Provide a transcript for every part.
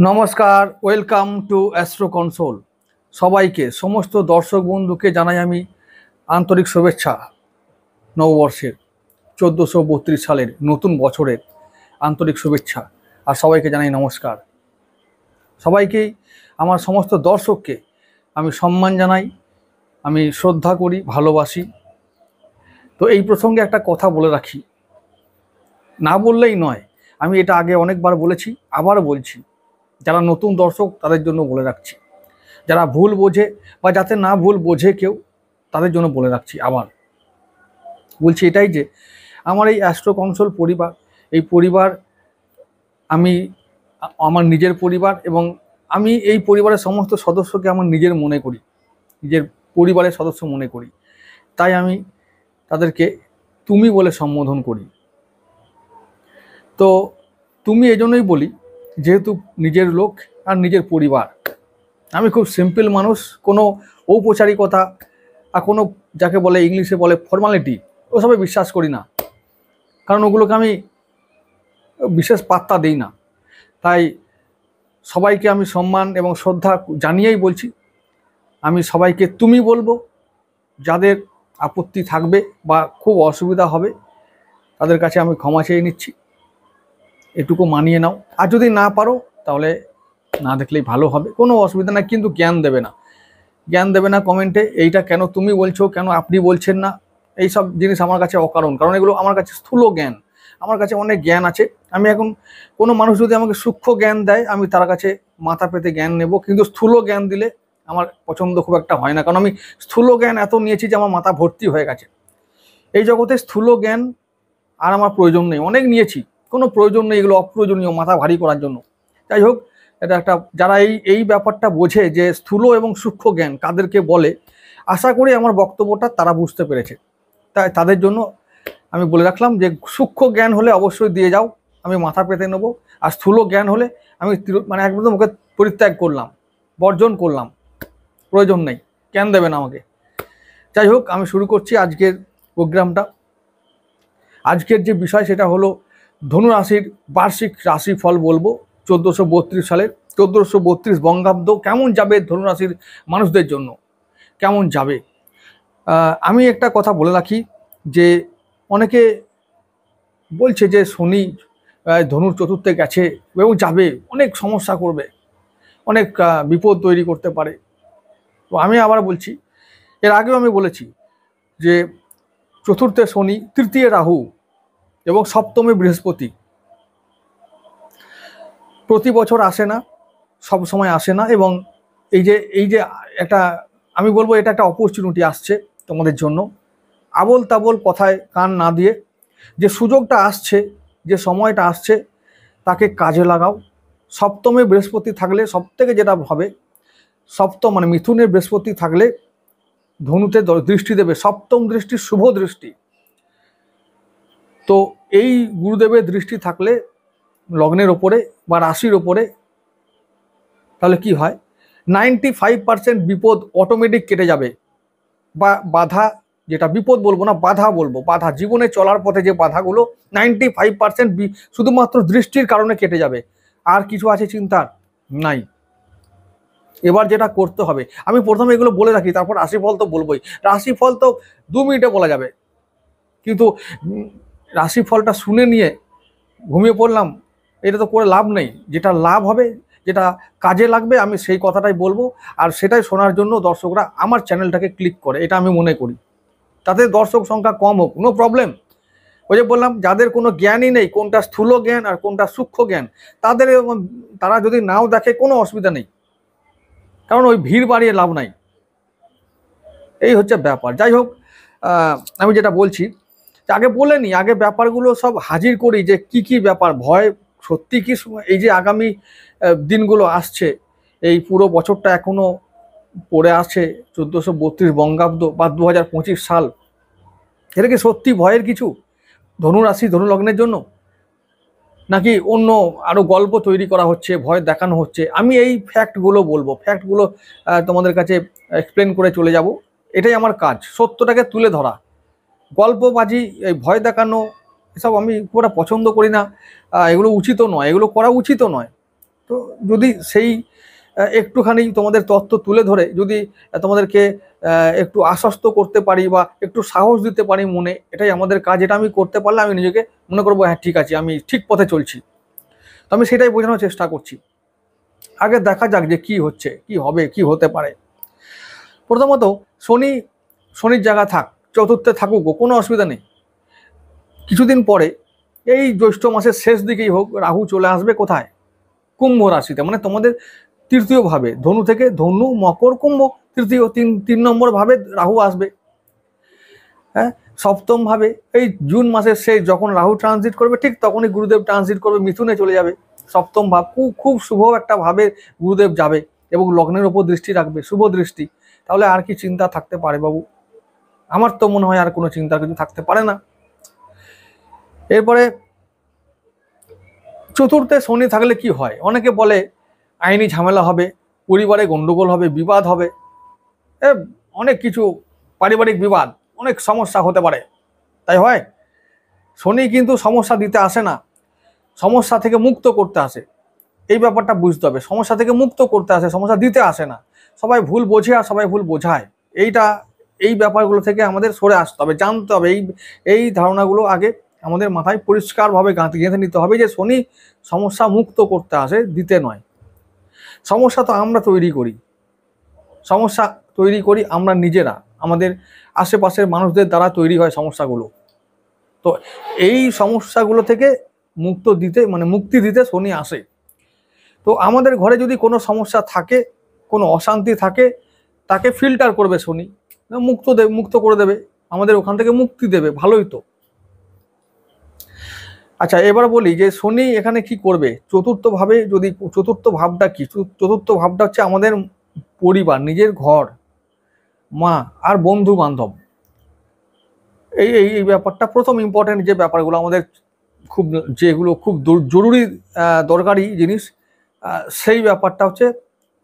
নমস্কার, welcome to astro console. সবাইকে, সমস্ত দর্শক বন্ধুকে জানাই আমি আন্তরিক শুভেচ্ছা। নববর্ষের 1432 সালের নতুন বছরের আন্তরিক শুভেচ্ছা। আর সবাইকে জানাই নমস্কার। সবাইকেই, আমার সমস্ত দর্শককে আমি সম্মান জানাই, আমি শ্রদ্ধা করি, ভালোবাসি। তো এই প্রসঙ্গে একটা কথা বলে রাখি, না বললেই নয়। আমি এটা আগে অনেকবার বলেছি, আবার বলছি। যারা নতুন দর্শক তাদের জন্য বলে রাখছি, যারা ভুল বোঝে বা যাতে না ভুল বোঝে কেউ, তাদের জন্য বলে রাখছি। আবার বলছি এটাই যে আমার এই অ্যাস্ট্রো কনসোল পরিবার, এই পরিবার আমি আমার নিজের পরিবার, এবং আমি এই পরিবারের সমস্ত সদস্যকে আমার নিজের মনে করি, নিজের পরিবারের সদস্য মনে করি। তাই আমি তাদেরকে তুমি বলে সম্বোধন করি। তো তুমি এজন্যই বলি যেহেতু নিজের লোক আর নিজের পরিবার। আমি খুব সিম্পল মানুষ, কোনো ঔপচারিকতা আর কোনো যাকে বলে ইংলিশে বলে ফর্মালিটি, ওসবে বিশ্বাস করি না, কারণ ওগুলোকে আমি বিশেষ পাত্তা দিই না। তাই সবাইকে আমি সম্মান এবং শ্রদ্ধা জানিয়েই বলছি, আমি সবাইকে তুমি বলবো। যাদের আপত্তি থাকবে বা খুব অসুবিধা হবে তাদের কাছে আমি ক্ষমা চেয়ে নিচ্ছি, এটুকু মানিয়ে নাও। আর যদি না পারো তাহলে না দেখলেই ভালো হবে, কোনো অসুবিধা না। কিন্তু জ্ঞান দেবে না, জ্ঞান দেবে না কমেন্টে, এইটা কেন তুমি বলছো, কেন আপনি বলছেন না, এই সব জিনিস আমার কাছে অকারণ। কারণ এগুলো আমার কাছে স্থূল জ্ঞান, আমার কাছে অনেক জ্ঞান আছে। আমি এখন কোনো মানুষ যদি আমাকে সূক্ষ্ম জ্ঞান দেয় আমি তার কাছে মাথা পেতে জ্ঞান নেব, কিন্তু স্থূল জ্ঞান দিলে আমার পছন্দ খুব একটা হয় না। কারণ আমি স্থূল জ্ঞান এত নিয়েছি যে আমার মাথা ভর্তি হয়ে গেছে। এই জগতে স্থূল জ্ঞান আর আমার প্রয়োজন নেই, অনেক নিয়েছি, কোনো প্রয়োজন নেই এগুলো অপ্রয়োজনীয় মাথা ভারী করার জন্য। যাই হোক, এটা একটা, যারা এই ব্যাপারটা বোঝে যে স্থূল এবং সূক্ষ্ম জ্ঞান কাদেরকে বলে, আশা করি আমার বক্তব্যটা তারা বুঝতে পেরেছে। তাই তাদের জন্য আমি বলে রাখলাম যে সূক্ষ্ম জ্ঞান হলে অবশ্যই দিয়ে যাও, আমি মাথা পেতে নেবো। আর স্থূল জ্ঞান হলে আমি মানে একদম ওকে পরিত্যাগ করলাম, বর্জন করলাম, প্রয়োজন নেই, জ্ঞান দেবেন আমাকে। যাই হোক, আমি শুরু করছি আজকের প্রোগ্রামটা। আজকের যে বিষয় সেটা হলো ধনু রাশির বার্ষিক রাশিফল বলবো 1432 সালের, 1432 বঙ্গাব্দ কেমন যাবে ধনু রাশির মানুষদের জন্য, কেমন যাবে। আমি একটা কথা বলে রাখি যে অনেকে বলছে যে শনি ধনুর চতুর্থে গেছে এবং যাবে, অনেক সমস্যা করবে, অনেক বিপদ তৈরি করতে পারে। তো আমি আবার বলছি, এর আগেও আমি বলেছি যে চতুর্থে শনি, তৃতীয় রাহু এবং সপ্তমে বৃহস্পতি প্রতি বছর আসে না, সব সময় আসে না। এবং এই যে একটা, আমি বলবো এটা একটা অপরচুনিটি আসছে তোমাদের জন্য। আবোল তাবোল কথায় কান না দিয়ে যে সুযোগটা আসছে, যে সময়টা আসছে, তাকে কাজে লাগাও। সপ্তমে বৃহস্পতি থাকলে সব থেকে যেটা হবে, সপ্তম মানে মিথুনের বৃহস্পতি থাকলে ধনুতে দৃষ্টি দেবে, সপ্তম দৃষ্টি শুভ দৃষ্টি। তো এই গুরুদেবের দৃষ্টি থাকলে লগ্নের ওপরে বা রাশির ওপরে, তাহলে কি হয়, 95% বিপদ অটোমেটিক কেটে যাবে। বা বাধা, যেটা বিপদ বলবো না, বাধা বলবো, বাধা, জীবনে চলার পথে যে বাধাগুলো 95% শুধুমাত্র দৃষ্টির কারণে কেটে যাবে। আর কিছু আছে চিন্তার নাই। এবার যেটা করতে হবে, আমি প্রথমে এগুলো বলে রাখি, তারপর রাশিফল তো বলবোই। রাশিফল তো 2 মিনিটে বলা যাবে, কিন্তু রাশিফলটা শুনে নিয়ে ঘুমিয়ে পড়লাম, এটা তো করে লাভ নেই। যেটা লাভ হবে, যেটা কাজে লাগবে, আমি সেই কথাটাই বলবো। আর সেটাই শোনার জন্য দর্শকরা আমার চ্যানেলটাকে ক্লিক করে, এটা আমি মনে করি। তাতে দর্শক সংখ্যা কম হোক, নো প্রবলেম। ওই যে বললাম, যাদের কোনো জ্ঞানই নেই, কোনটা স্থূল জ্ঞান আর কোনটা সূক্ষ্ম জ্ঞান, তারা যদি নাও দেখে কোনো অসুবিধা নেই, কারণ ওই ভিড় বাড়িয়ে লাভ নাই। এই হচ্ছে ব্যাপার। যাই হোক, আমি যেটা বলছি, আগে বলে নিই, আগে ব্যাপারগুলো সব হাজির করি যে কি কি ব্যাপার, ভয় সত্যি কি, এই যে আগামী দিনগুলো আসছে, এই পুরো বছরটা এখনো পড়ে আছে 1432 বঙ্গাব্দ বা 2025 সাল, এটা কি সত্যি ভয়ের কিছু ধনু রাশি ধনু লগ্নের জন্য, নাকি অন্য আরো গল্প তৈরি করা হচ্ছে, ভয় দেখানো হচ্ছে? আমি এই ফ্যাক্টগুলো বলবো, ফ্যাক্টগুলো তোমাদের কাছে এক্সপ্লেন করে চলে যাব। এটাই আমার কাজ, সত্যটাকে তুলে ধরা। গল্পবাজি, এই ভয় দেখানো, এসব আমি খুব একটা পছন্দ করি না। এগুলো উচিতও নয়, এগুলো করা উচিতও নয়। তো যদি সেই একটুখানি তোমাদের তথ্য তুলে ধরে যদি তোমাদেরকে একটু আশ্বস্ত করতে পারি বা একটু সাহস দিতে পারি মনে, এটাই আমাদের কাজ। এটা আমি করতে পারলে আমি নিজেকে মনে করবো হ্যাঁ ঠিক আছে, আমি ঠিক পথে চলছি। তো আমি সেটাই বোঝানোর চেষ্টা করছি। আগে দেখা যাক যে কি হচ্ছে, কি হবে, কি হতে পারে। প্রথমত শনির জায়গা থাক, চতুর্থে থাকুক, কোনো অসুবিধা নেই। কিছুদিন পরে এই জ্যৈষ্ঠ মাসের শেষ দিকেই হোক, রাহু চলে আসবে কোথায়? কুম্ভ রাশিতে, মানে তোমাদের তৃতীয় ভাবে, ধনু থেকে ধনু, মকর, কুম্ভ, তৃতীয় তিন নম্বর ভাবে রাহু আসবে। হ্যাঁ, সপ্তম ভাবে এই জুন মাসের শেষ যখন রাহু ট্রানজিট করবে, ঠিক তখনই গুরুদেব ট্রানজিট করবে, মিথুনে চলে যাবে। সপ্তম ভাব খুব শুভ একটা ভাবে গুরুদেব যাবে এবং লগ্নের ওপর দৃষ্টি রাখবে, শুভ দৃষ্টি। তাহলে আর কি চিন্তা থাকতে পারে বাবু? আমার তো মনে হয় আর কোনো চিন্তা কিছু থাকতে পারে না। এরপরে চতুর্থে শনি থাকলে কি হয়? অনেকে বলে আইনি ঝামেলা হবে, পরিবারে গন্ডগোল হবে, বিবাদ হবে, অনেক কিছু, পারিবারিক বিবাদ, অনেক সমস্যা হতে পারে। তাই হয়? শনি কিন্তু সমস্যা দিতে আসে না, সমস্যা থেকে মুক্ত করতে আসে। এই ব্যাপারটা বুঝতে হবে, সমস্যা থেকে মুক্ত করতে আসে, সমস্যা দিতে আসে না। সবাই ভুল বোঝে আর সবাই ভুল বোঝায়। এই ব্যাপারগুলো থেকে আমাদের সরে আসতে হবে, জানতে হবে। এই ধারণাগুলো আগে আমাদের মাথায় পরিষ্কারভাবে গেঁথে নিতে হবে যে শনি সমস্যা মুক্ত করতে আসে, দিতে নয়। সমস্যা তো আমরা তৈরি করি, সমস্যা তৈরি করি আমরা নিজেরা, আমাদের আশেপাশের মানুষদের দ্বারা তৈরি হয় সমস্যাগুলো। তো এই সমস্যাগুলো থেকে মুক্তি দিতে শনি আসে। তো আমাদের ঘরে যদি কোনো সমস্যা থাকে, কোনো অশান্তি থাকে, তাকে ফিল্টার করবে শনি, মুক্ত করে দেবে, আমাদের ওখান থেকে মুক্তি দেবে। ভালোই তো। আচ্ছা, এবার বলি যে শনি এখানে কি করবে চতুর্থ ভাবে? যদি চতুর্থ ভাবটা কি? চতুর্থ ভাবটা হচ্ছে আমাদের পরিবার, নিজের ঘর, মা আর বন্ধু বান্ধব। এই ব্যাপারটা প্রথম ইম্পর্টেন্ট যে ব্যাপারগুলো আমাদের যেগুলো খুব জরুরি দরকারি জিনিস, সেই ব্যাপারটা হচ্ছে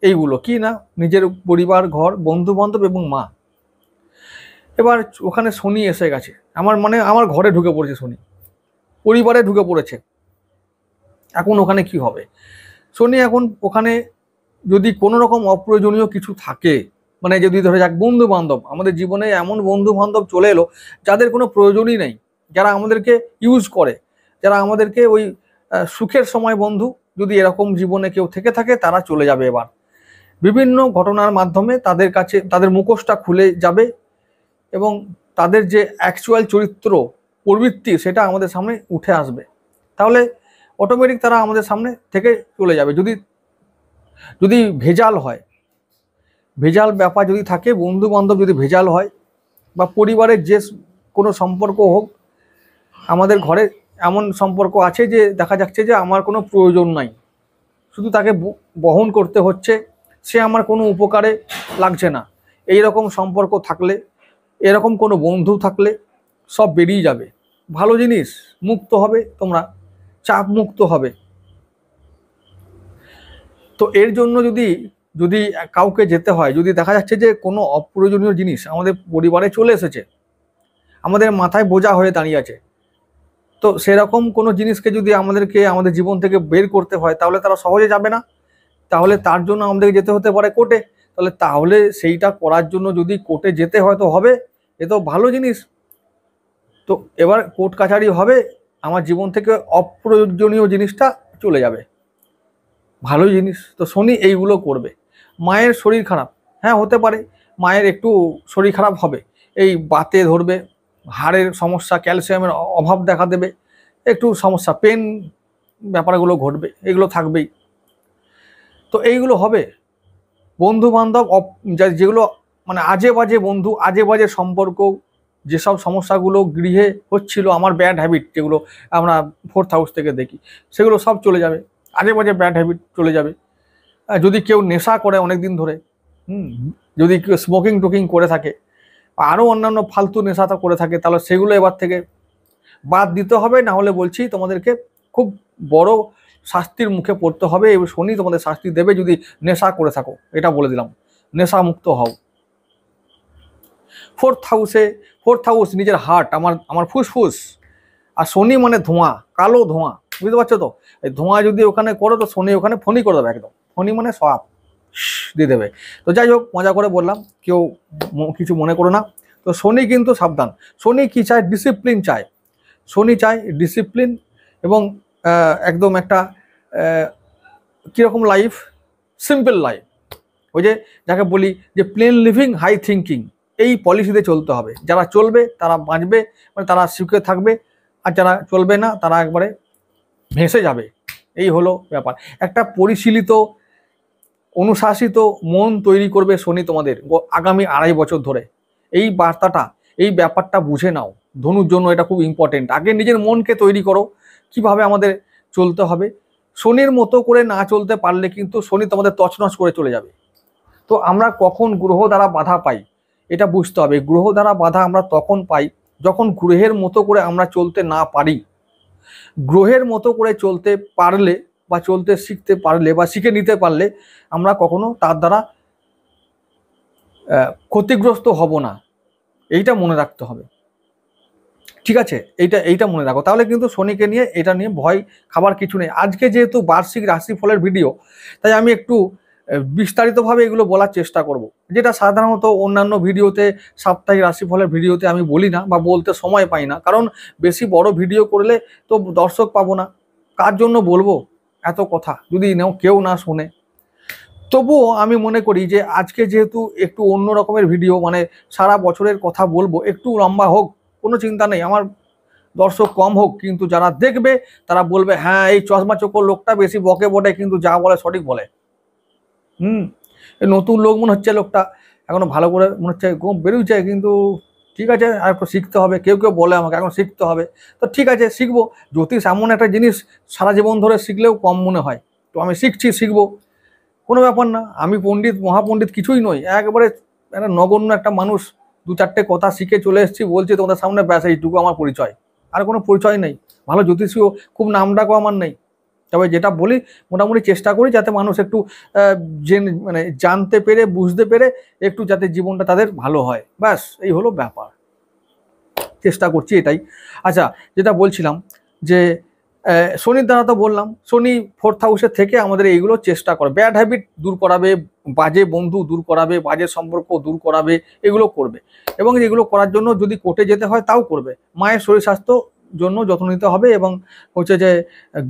এইগুলো কি না, নিজের পরিবার, ঘর, বন্ধু বান্ধব এবং মা। এবার ওখানে শনি এসে গেছে, আমার ঘরে ঢুকে পড়েছে শনি, পরিবারে ঢুকে পড়েছে। এখন ওখানে কি হবে? শনি এখন ওখানে যদি কোনো রকম অপ্রয়োজনীয় কিছু থাকে, মানে যদি ধরে যাক বন্ধু বান্ধব, আমাদের জীবনে এমন বন্ধু বান্ধব চলে এলো যাদের কোনো প্রয়োজনই নেই, যারা আমাদেরকে ইউজ করে, যারা আমাদেরকে ওই সুখের সময় বন্ধু, যদি এরকম জীবনে কেউ থেকে থাকে, তারা চলে যাবে। এবার বিভিন্ন ঘটনার মাধ্যমে তাদের কাছে তাদের মুখোশটা খুলে যাবে এবং তাদের যে অ্যাকচুয়াল চরিত্র, প্রবৃত্তি, সেটা আমাদের সামনে উঠে আসবে। তাহলে অটোমেটিক তারা আমাদের সামনে থেকে চলে যাবে। যদি ভেজাল হয়, ভেজাল ব্যাপার যদি থাকে, বন্ধু বান্ধব যদি ভেজাল হয়, বা পরিবারের যে কোনো সম্পর্ক হোক, আমাদের ঘরে এমন সম্পর্ক আছে যে দেখা যাচ্ছে যে আমার কোনো প্রয়োজন নাই, শুধু তাকে বহন করতে হচ্ছে, সে আমার কোনো উপকারে লাগছে না, এই রকম সম্পর্ক থাকলে, এরকম কোনো বন্ধু থাকলে সব বেরিয়ে যাবে। ভালো জিনিস, মুক্ত হবে, তোমরা চাপ মুক্ত হবে। তো এর জন্য যদি কাউকে যেতে হয়, যদি দেখা যাচ্ছে যে কোনো অপ্রয়োজনীয় জিনিস আমাদের পরিবারে চলে এসেছে, আমাদের মাথায় বোঝা হয়ে দাঁড়িয়ে আছে, তো সেরকম কোনো জিনিসকে যদি আমাদের জীবন থেকে বের করতে হয়, তাহলে তারা সহজে যাবে না। তাহলে তার জন্য আমাদেরকে যেতে হতে পারে কোর্টে। তাহলে সেইটা করার জন্য যদি কোর্টে যেতে হয় তো হবে, এ তো ভালো জিনিস। তো এবার কোর্ট কাছারি হবে, আমার জীবন থেকে অপ্রয়োজনীয় জিনিসটা চলে যাবে, ভালোই জিনিস। তো শনি এইগুলো করবে। মায়ের শরীর খারাপ, হ্যাঁ হতে পারে, মায়ের একটু শরীর খারাপ হবে, এই বাতে ধরবে, হাড়ের সমস্যা, ক্যালসিয়ামের অভাব দেখা দেবে, একটু সমস্যা, পেন ব্যাপারগুলো ঘটবে, এগুলো থাকবেই। তো এইগুলো হবে। বন্ধু বান্ধব যেগুলো মানে আজে বাজে বন্ধু, আজে বাজে সম্পর্ক, যেসব সমস্যাগুলো গৃহে হচ্ছিল, আমার ব্যাড হ্যাবিট যেগুলো আমরা 4th হাউস থেকে দেখি, সেগুলো সব চলে যাবে, আজে বাজে ব্যাড হ্যাবিট চলে যাবে। যদি কেউ নেশা করে অনেক দিন ধরে, যদি কেউ স্মোকিং টোকিং করে থাকে, আরও অন্যান্য ফালতু নেশাটা করে থাকে, তাহলে সেগুলো এবার থেকে বাদ দিতে হবে। না হলে বলছি তোমাদেরকে খুব বড় শাস্তির মুখে পড়তে হবে, এবং শনি তোমাদের শাস্তি দেবে যদি নেশা করে থাকো, এটা বলে দিলাম। নেশা মুক্ত হও। 4th হাউস নিজের হার্ট, আমার ফুসফুস, আর শনি মানে ধোঁয়া, কালো ধোঁয়া, বুঝতে পারছো তো? এই ধোঁয়া যদি ওখানে করো তো শনি ওখানে ফণি করে দেবে, একদম ফণি মানে সব দিয়ে দেবে। তো যাই হোক, মজা করে বললাম, কেউ কিছু মনে করো না। তো শনি কিন্তু সাবধান, শনি কি চায়? ডিসিপ্লিন চায়। শনি চায় ডিসিপ্লিন এবং একদম একটা কীরকম লাইফ? Simple life. ওই যে যাকে বলি যে প্লেন লিভিং হাই থিঙ্কিং, এই পলিসিতে চলতে হবে। যারা চলবে তারা বাঁচবে, মানে তারা সুখে থাকবে, আর যারা চলবে না তারা একবারে ভেসে যাবে। এই হলো ব্যাপার। একটা পরিশীলিত অনুশাসিত মন তৈরি করবে শনি তোমাদের আগামী 2.5 বছর ধরে। এই বার্তাটা, এই ব্যাপারটা বুঝে নাও। ধনুর জন্য এটা খুব ইম্পর্টেন্ট। আগে নিজের মনকে তৈরি করো কিভাবে আমাদের চলতে হবে। শনির মতো করে না চলতে পারলে কিন্তু শনি তোমাদের তছনছ করে চলে যাবে। তো আমরা কখন গ্রহ দ্বারা বাধা পাই এটা বুঝতে হবে। গ্রহ দ্বারা বাধা আমরা তখন পাই যখন গ্রহের মতো করে আমরা চলতে না পারি। গ্রহের মতো করে চলতে পারলে বা চলতে শিখতে পারলে বা শিখে নিতে পারলে আমরা কখনো তার দ্বারা ক্ষতিগ্রস্ত হব না। এইটা মনে রাখতে হবে, ঠিক আছে? এইটা মনে রাখো, তাহলে কিন্তু শনিকে নিয়ে এটা নিয়ে ভয় খাবার কিছু নেই। আজকে যেহেতু বার্ষিক রাশিফলের ভিডিও, তাই আমি একটু বিস্তারিতভাবে এগুলো বলার চেষ্টা করব, যেটা সাধারণত অন্যান্য ভিডিওতে, সাপ্তাহিক রাশিফলের ভিডিওতে আমি বলি না বা বলতে সময় পাই না। কারণ বেশি বড় ভিডিও করলে তো দর্শক পাবো না, কার জন্য বলবো এত কথা যদি কেউ না শোনে। তবুও আমি মনে করি যে আজকে যেহেতু একটু অন্য রকমের ভিডিও, মানে সারা বছরের কথা বলবো, একটু লম্বা হোক, কোনো চিন্তা নেই, আমার দর্শক কম হোক, কিন্তু যারা দেখবে তারা বলবে হ্যাঁ এই চশমা চোখর লোকটা বেশি বকে বটে, কিন্তু যা বলে সঠিক বলে। নতুন লোক মনে হচ্ছে লোকটা, এখনো ভালো করে মনে হচ্ছে বেরোচ্ছে, কিন্তু ঠিক আছে আর একটু শিখতে হবে। কেউ কেউ বলে আমাকে এখন শিখতে হবে, তো ঠিক আছে শিখবো। জ্যোতিষ এমন একটা জিনিস সারা জীবন ধরে শিখলেও কম মনে হয়। তো আমি শিখবো, কোনো ব্যাপার না। আমি পণ্ডিত মহাপণ্ডিত কিছুই নই, একবারে একটা নগণ্য একটা মানুষ, 2-4টে কথা শিখে চলে এসেছি, বলছি তোমাদের সামনে, ব্যাস এইটুকু আমার পরিচয়, আর কোনো পরিচয় নেই। ভালো জ্যোতিষীও খুব নাম ডাকও আমার নেই। তবে যেটা বলি মোটামুটি চেষ্টা করি যাতে মানুষ একটু মানে জানতে পেরে বুঝতে পেরে একটু যাতে জীবনটা তাদের ভালো হয়, ব্যাস এই হলো ব্যাপার। চেষ্টা করছি এটাই। আচ্ছা, যেটা বলছিলাম যে শনির দ্বারা তো বললাম, শনি 4th হাউসে থেকে আমাদের এইগুলো চেষ্টা করে, ব্যাড হ্যাবিট দূর করাবে, বাজে বন্ধু দূর করাবে, বাজে সম্পর্ক দূর করাবে, এগুলো করবে। এবং এগুলো করার জন্য যদি কোর্টে যেতে হয় তাও করবে। মায়ের শরীর স্বাস্থ্য জন্য যত্ন নিতে হবে, এবং হচ্ছে যে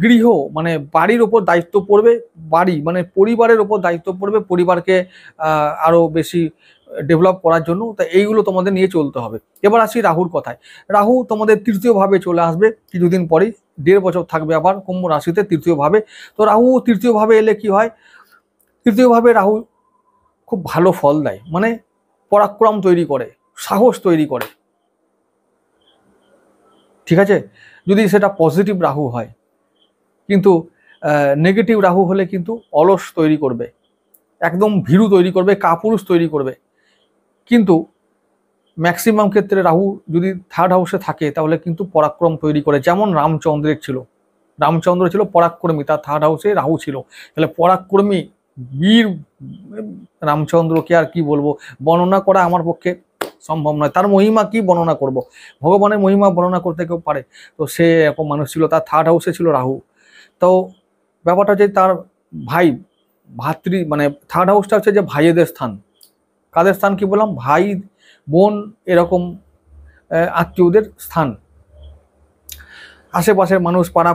গৃহ মানে বাড়ির ওপর দায়িত্ব পড়বে, বাড়ি মানে পরিবারের ওপর দায়িত্ব পড়বে, পরিবারকে আরও বেশি ডেভেলপ করার জন্য। তা এইগুলো তোমাদের নিয়ে চলতে হবে। এবার আসি রাহুর কথায়। রাহু তোমাদের 3য় ভাবে চলে আসবে কিছুদিন পরেই, 1.5 বছর থাকবে আবার কুম্ভ রাশিতে 3য় ভাবে। তো রাহু 3য় ভাবে এলে কি হয়? 3য় ভাবে রাহু খুব ভালো ফল দেয়, মানে পরাক্রম তৈরি করে, সাহস তৈরি করে, ঠিক আছে, যদি সেটা পজিটিভ রাহু হয়। কিন্তু নেগেটিভ রাহু হলে কিন্তু অলস তৈরি করবে, একদম ভীরু তৈরি করবে, কাপুরুষ তৈরি করবে। কিন্তু ম্যাক্সিমাম ক্ষেত্রে রাহু যদি 3rd হাউসে থাকে তাহলে কিন্তু পরাক্রম তৈরি করে, যেমন রামচন্দ্রের ছিল। রামচন্দ্র ছিল পরাক্রমী, তার 3rd হাউসে রাহু ছিল। তাহলে পরাক্রমী বীর রামচন্দ্রকে আর কি বলবো, বর্ণনা করা আমার পক্ষে সম্ভব নয়। তার মহিমা কি বর্ণনা করব? ভগবানের মহিমা বর্ণনা করতে কেউ পারে? তো সে এরকম মানুষ ছিল, তার 3rd হাউসে ছিল রাহু। তো ব্যাপারটা হচ্ছে তার ভাই ভাতৃ, মানে 3rd হাউসটা হচ্ছে যে ভাইয়েদের স্থান। কাদের স্থান কি বললাম? ভাই বোন এরকম আত্মীয়দের স্থান, আশেপাশের মানুষ, পাড়া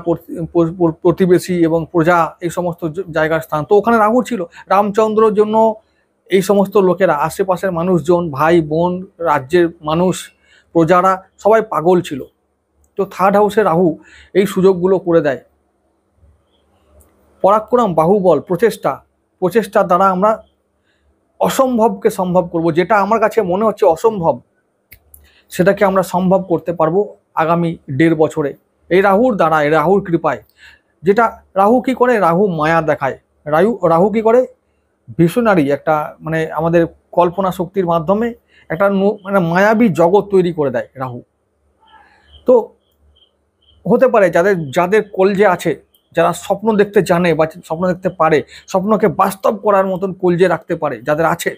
প্রতিবেশী এবং প্রজা, এই সমস্ত জায়গার স্থান। তো ওখানে রাহু ছিল। রামচন্দ্রর জন্য এই সমস্ত লোকেরা, আশেপাশের মানুষজন, ভাই বোন, রাজ্যের মানুষ, প্রজারা সবাই পাগল ছিল। তো 3rd হাউসে রাহু এই সুযোগগুলো করে দেয়। পরাক্রম, বাহুবল, প্রচেষ্টার দ্বারা আমরা অসম্ভবকে সম্ভব করব। যেটা আমার কাছে মনে হচ্ছে অসম্ভব, সেটাকে আমরা সম্ভব করতে পারবো আগামী 1.5 বছরে এই রাহুর দ্বারা, এই রাহুর কৃপায়। যেটা রাহু কি করে? রাহু মায়া দেখায়। রাহু কি করে? ভিশনারি একটা, মানে আমাদের কল্পনা শক্তির মাধ্যমে একটা মানে মায়াবী জগৎ তৈরি করে দেয় রাহু। তো হতে পারে যাদের কলজে আছে, যারা স্বপ্ন দেখতে জানে বা স্বপ্ন দেখতে পারে, স্বপ্নকে বাস্তব করার মতন কলজে রাখতে পারে যাদের আছে,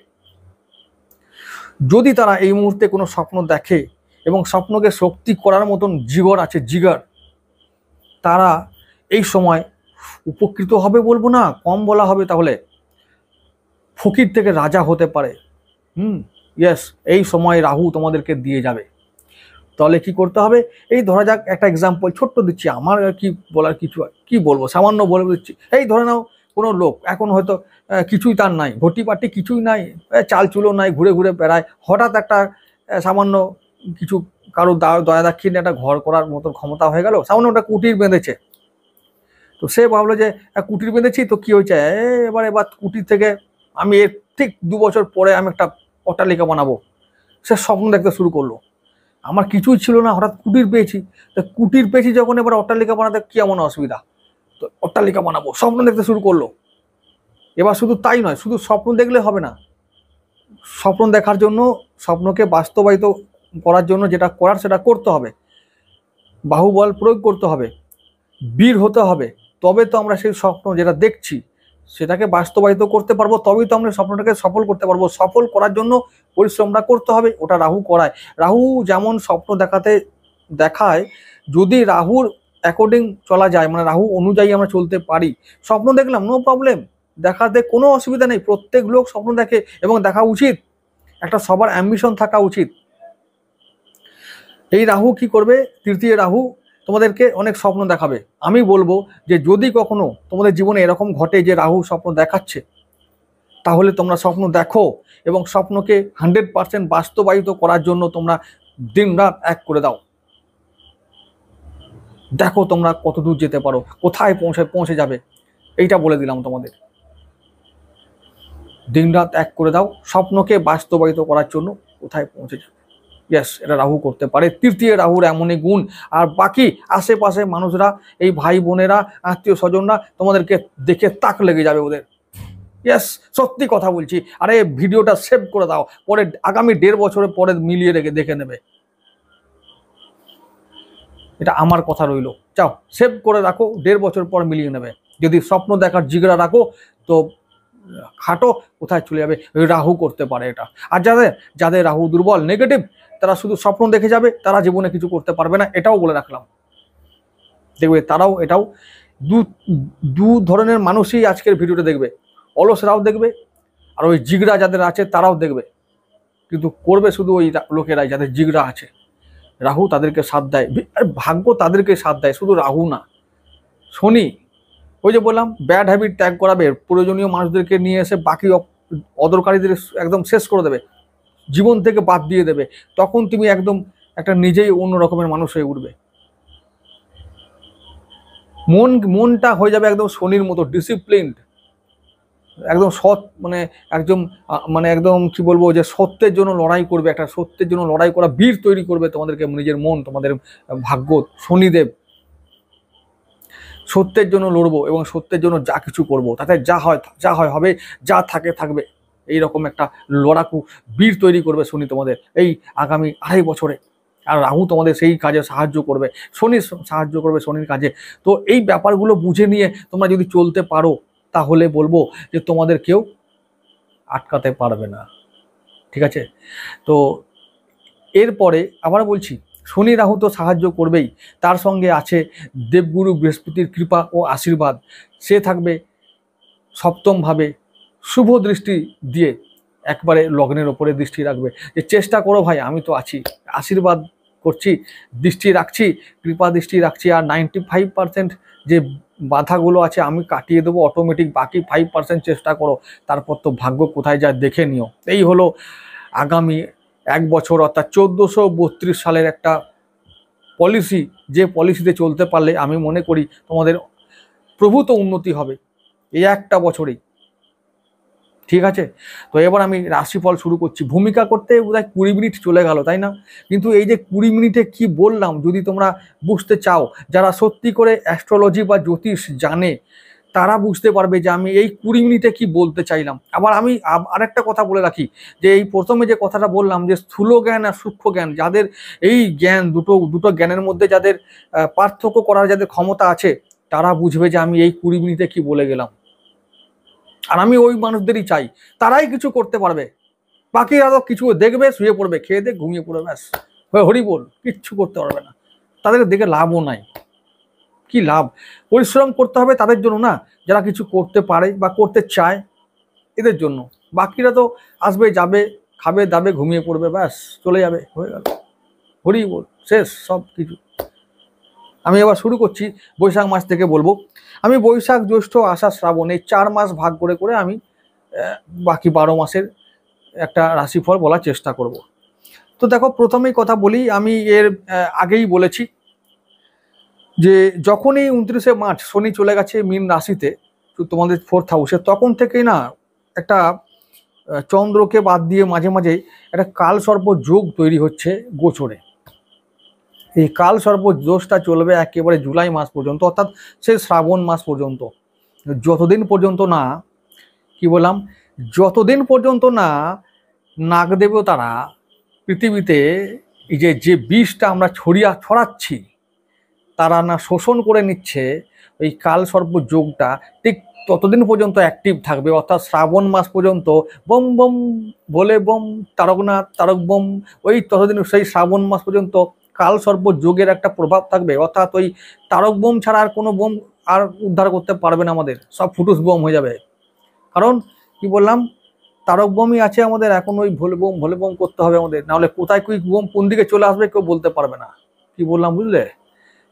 যদি তারা এই মুহূর্তে কোনো স্বপ্ন দেখে এবং স্বপ্নকে শক্তি করার মতন জিগর আছে, তারা এই সময় উপকৃত হবে বলবো না, কম বলা হবে তাহলে, ফকির থেকে রাজা হতে পারে। ইয়েস, এই সময় রাহু তোমাদেরকে দিয়ে যাবে। তাহলে কি করতে হবে, এই ধরা যাক একটা এক্সাম্পল ছোট্ট দিচ্ছি, আমার আর কি বলার কিছু কি বলবো, সামান্য বলে দিচ্ছি। এই ধরে নাও কোনো লোক এখন হয়তো কিছুই তার নাই, ঘটি পাটি কিছুই নাই, চাল চুলো নাই, ঘুরে ঘুরে বেড়ায়, হঠাৎ একটা সামান্য কিছু কারো দয়া দাক্ষিণ্যে একটা ঘর করার মতো ক্ষমতা হয়ে গেল, সামান্য একটা কুটির বেঁধেছে। তো সে ভাবলো যে কুটির বেঁধেছি তো কি হয়েছে, এবার কুটির থেকে আমি এর ঠিক 2 বছর পরে আমি একটা অট্টালিকা বানাবো। সে স্বপ্ন দেখতে শুরু করলো, আমার কিছুই ছিল না, হঠাৎ কুটির পেয়েছি, তো কুটির পেয়েছি যখন এবার অট্টালিকা বানাতে কি এমন অসুবিধা, তো অট্টালিকা বানাবো, স্বপ্ন দেখতে শুরু করলো। এবার শুধু তাই নয়, শুধু স্বপ্ন দেখলে হবে না, স্বপ্ন দেখার জন্য, স্বপ্নকে বাস্তবায়িত করার জন্য যেটা করার সেটা করতে হবে, বাহুবল প্রয়োগ করতে হবে, বীর হতে হবে, তবে তো আমরা সেই স্বপ্ন যেটা দেখছি সেটাকে বাস্তবায়িত করতে পারবো, তবেই তো আমরা স্বপ্নটাকে সফল করতে পারবো। সফল করার জন্য পরিশ্রমটা করতে হবে, ওটা রাহু করায়। রাহু যেমন স্বপ্ন দেখায়, যদি রাহুর অ্যাকর্ডিং চলা যায়, মানে রাহু অনুযায়ী আমরা চলতে পারি, স্বপ্ন দেখলাম নো প্রবলেম, দেখাতে কোনো অসুবিধা নেই, প্রত্যেক লোক স্বপ্ন দেখে এবং দেখা উচিত, একটা সবার অ্যাম্বিশন থাকা উচিত। এই রাহু কি করবে, তৃতীয় রাহু তোমাদেরকে অনেক স্বপ্ন দেখাবে। আমি বলবো যে যদি কখনো তোমাদের জীবনে এরকম ঘটে যে রাহু স্বপ্ন দেখাচ্ছে, তাহলে তোমরা স্বপ্ন দেখো এবং স্বপ্নকে 100% বাস্তবায়িত করার জন্য তোমরা দিন রাত এক করে দাও। দেখো তোমরা কত দূর যেতে পারো, কোথায় পৌঁছে যাবে, এইটা বলে দিলাম তোমাদের। দিন রাত এক করে দাও, স্বপ্নকে বাস্তবায়িত করার জন্য কোথায় পৌঁছে যাবে। ইয়েস, এটা রাহু করতে পারে, তৃতীয় রাহুর এমনই গুণ। আর বাকি আশেপাশে মানুষরা, এই ভাই বোনেরা, আত্মীয় স্বজনরা তোমাদেরকে দেখে তাক লেগে যাবে ওদের। ইয়েস, সত্যি কথা বলছি। আরে ভিডিওটা সেভ করে দাও, পরে আগামী 1.5 বছরের পরে মিলিয়ে দেখে নেবে, এটা আমার কথা রইল। চাও সেভ করে রাখো, 1.5 বছর পর মিলিয়ে নেবে। যদি স্বপ্ন দেখার জিগরা রাখো তো খাটো, কোথায় চলে যাবে, রাহু করতে পারে এটা। আর যাদের রাহু দুর্বল, নেগেটিভ, তারা শুধু স্বপ্ন দেখে যাবে, তারা জীবনে কিছু করতে পারবে না, এটাও বলে রাখলাম। দেখবে এটাও দু ধরনের মানুষই আজকের ভিডিওটা দেখবে, অলসরাও দেখবে, আর ওই জিগরা যাদের আছে তারাও দেখবে, কিন্তু করবে শুধু ওই লোকেরাই যাদের জিগরা আছে। রাহু তাদেরকে সাথ দেয়, ভাগ্য তাদেরকে সাথ দেয়, শুধু রাহু না, শনি। ওই যে বললাম, ব্যাড হ্যাবিট ত্যাগ করাবে, প্রয়োজনীয় মানুষদেরকে নিয়ে এসে বাকি অদরকারীদের একদম শেষ করে দেবে, জীবন থেকে বাদ দিয়ে দেবে, তখন তুমি একদম একটা নিজেই অন্য রকমের মানুষ হয়ে উঠবে। মনটা হয়ে যাবে একদম শনির মতো ডিসিপ্লিনড, একদম সৎ, একদম কি বলবো, যে সত্যের জন্য লড়াই করবে, একটা সত্যের জন্য লড়াই করা বীর তৈরি করবে তোমাদেরকে, নিজের মন, তোমাদের ভাগ্য, শনিদেব। সত্যের জন্য লড়বো এবং সত্যের জন্য যা কিছু করব, তাতে যা হয় হবে, যা থাকবে, এইরকম একটা লড়াকু বীর তৈরি করবে শনি তোমাদের এই আগামী 2.5 বছরে। আর রাহু তোমাদের সেই কাজে সাহায্য করবে, সাহায্য করবে শনির কাজে। তো এই ব্যাপারগুলো বুঝে নিয়ে তোমরা যদি চলতে পারো, তাহলে বলবো যে তোমাদের কেউ আটকাতে পারবে না, ঠিক আছে? তো এরপরে আবার বলছি, শনি রাহু তো সাহায্য করবেই, তার সঙ্গে আছে দেবগুরু বৃহস্পতির কৃপা ও আশীর্বাদ। সে থাকবে সপ্তমভাবে, শুভ দৃষ্টি দিয়ে একবারে লগ্নের ওপরে দৃষ্টি রাখবে, যে চেষ্টা করো ভাই, আমি তো আছি, আশীর্বাদ করছি, দৃষ্টি রাখছি, কৃপা দৃষ্টি রাখছি, আর 95% যে বাধাগুলো আছে আমি কাটিয়ে দেবো অটোমেটিক, বাকি 5% চেষ্টা করো, তারপর তো ভাগ্য কোথায় যায় দেখে নিও। এই হলো আগামী 1 বছর, অর্থাৎ 1432 সালের একটা পলিসি, যে পলিসিতে চলতে পারলে আমি মনে করি তোমাদের প্রভূত উন্নতি হবে এই একটা বছরেই, ঠিক আছে? তো এবার আমি রাশিফল শুরু করছি। ভূমিকা করতে বোধহয় 20 মিনিট চলে গেল, তাই না? কিন্তু এই যে 20 মিনিটে কি বললাম, যদি তোমরা বুঝতে চাও, যারা সত্যি করে অ্যাস্ট্রোলজি বা জ্যোতিষ জানে, তারা বুঝতে পারবে যে আমি এই 20 মিনিটে কি বলতে চাইলাম। আবার আমি আরেকটা কথা বলে রাখি, যে এই প্রথমে যে কথাটা বললাম, যে স্থূল জ্ঞান আর সূক্ষ্ম জ্ঞান, যাদের এই জ্ঞান দুটো জ্ঞানের মধ্যে যাদের পার্থক্য করার যাদের ক্ষমতা আছে, তারা বুঝবে যে আমি এই 20 মিনিটে কি বলে গেলাম। আর আমি ওই মানুষদেরই চাই, তারাই কিছু করতে পারবে, বাকি আরো কিছু দেখবে, শুয়ে পড়বে, খেয়ে দিয়ে ঘুমিয়ে পড়বে, ব্যাস হরি বল, কিচ্ছু করতে পারবে না, তাদের দেখে লাভও নাই। কি লাভ? পরিশ্রম করতে হবে তাদের জন্য না, যারা কিছু করতে পারে বা করতে চায়, এদের জন্য। বাকিরা তো আসবে, যাবে, খাবে দাবে, ঘুমিয়ে পড়বে, ব্যাস চলে যাবে, হয়ে গেল, হরি বল, শেষ সব কিছু। আমি এবার শুরু করছি বৈশাখ মাস থেকে বলবো। আমি বৈশাখ, জ্যৈষ্ঠ, আষাঢ়, শ্রাবণ এই 4 মাস ভাগ করে করে আমি বাকি 12 মাসের একটা রাশিফল বলার চেষ্টা করব। তো দেখো, প্রথমেই কথা বলি, আমি এর আগেই বলেছি যে যখনই 29শে মার্চ শনি চলে গেছে মীন রাশিতে, তোমাদের 4th হাউসে, তখন থেকেই না একটা চন্দ্রকে বাদ দিয়ে মাঝে মাঝে একটা কাল সর্প যোগ তৈরি হচ্ছে গোচরে। এই কাল সর্প দোষটা চলবে একেবারে জুলাই মাস পর্যন্ত, অর্থাৎ সেই শ্রাবণ মাস পর্যন্ত। যতদিন পর্যন্ত না, কি বললাম, যতদিন পর্যন্ত না নাগদেবতারা পৃথিবীতে এই যে বিষটা আমরা ছড়াচ্ছি তারা না শোষণ করে নিচ্ছে, ওই কাল সর্প যোগটা ঠিক ততদিন পর্যন্ত অ্যাক্টিভ থাকবে। অর্থাৎ শ্রাবণ মাস পর্যন্ত বম বম বলে বম তারকনাথ তারক বম, ওই ততদিন সেই শ্রাবণ মাস পর্যন্ত কাল সর্প যোগের একটা প্রভাব থাকবে। অর্থাৎ ওই তারক বোম ছাড়া আর কোনো বোম আর উদ্ধার করতে পারবে না আমাদের, সব ফুটুস বোম হয়ে যাবে। কারণ কি বললাম, তারক বোমই আছে আমাদের, এখন ওই ভোলে বোম করতে হবে আমাদের, নাহলে কোথায় কুইক বোম কোন দিকে চলে আসবে কেউ বলতে পারবে না। কি বললাম বুঝলে?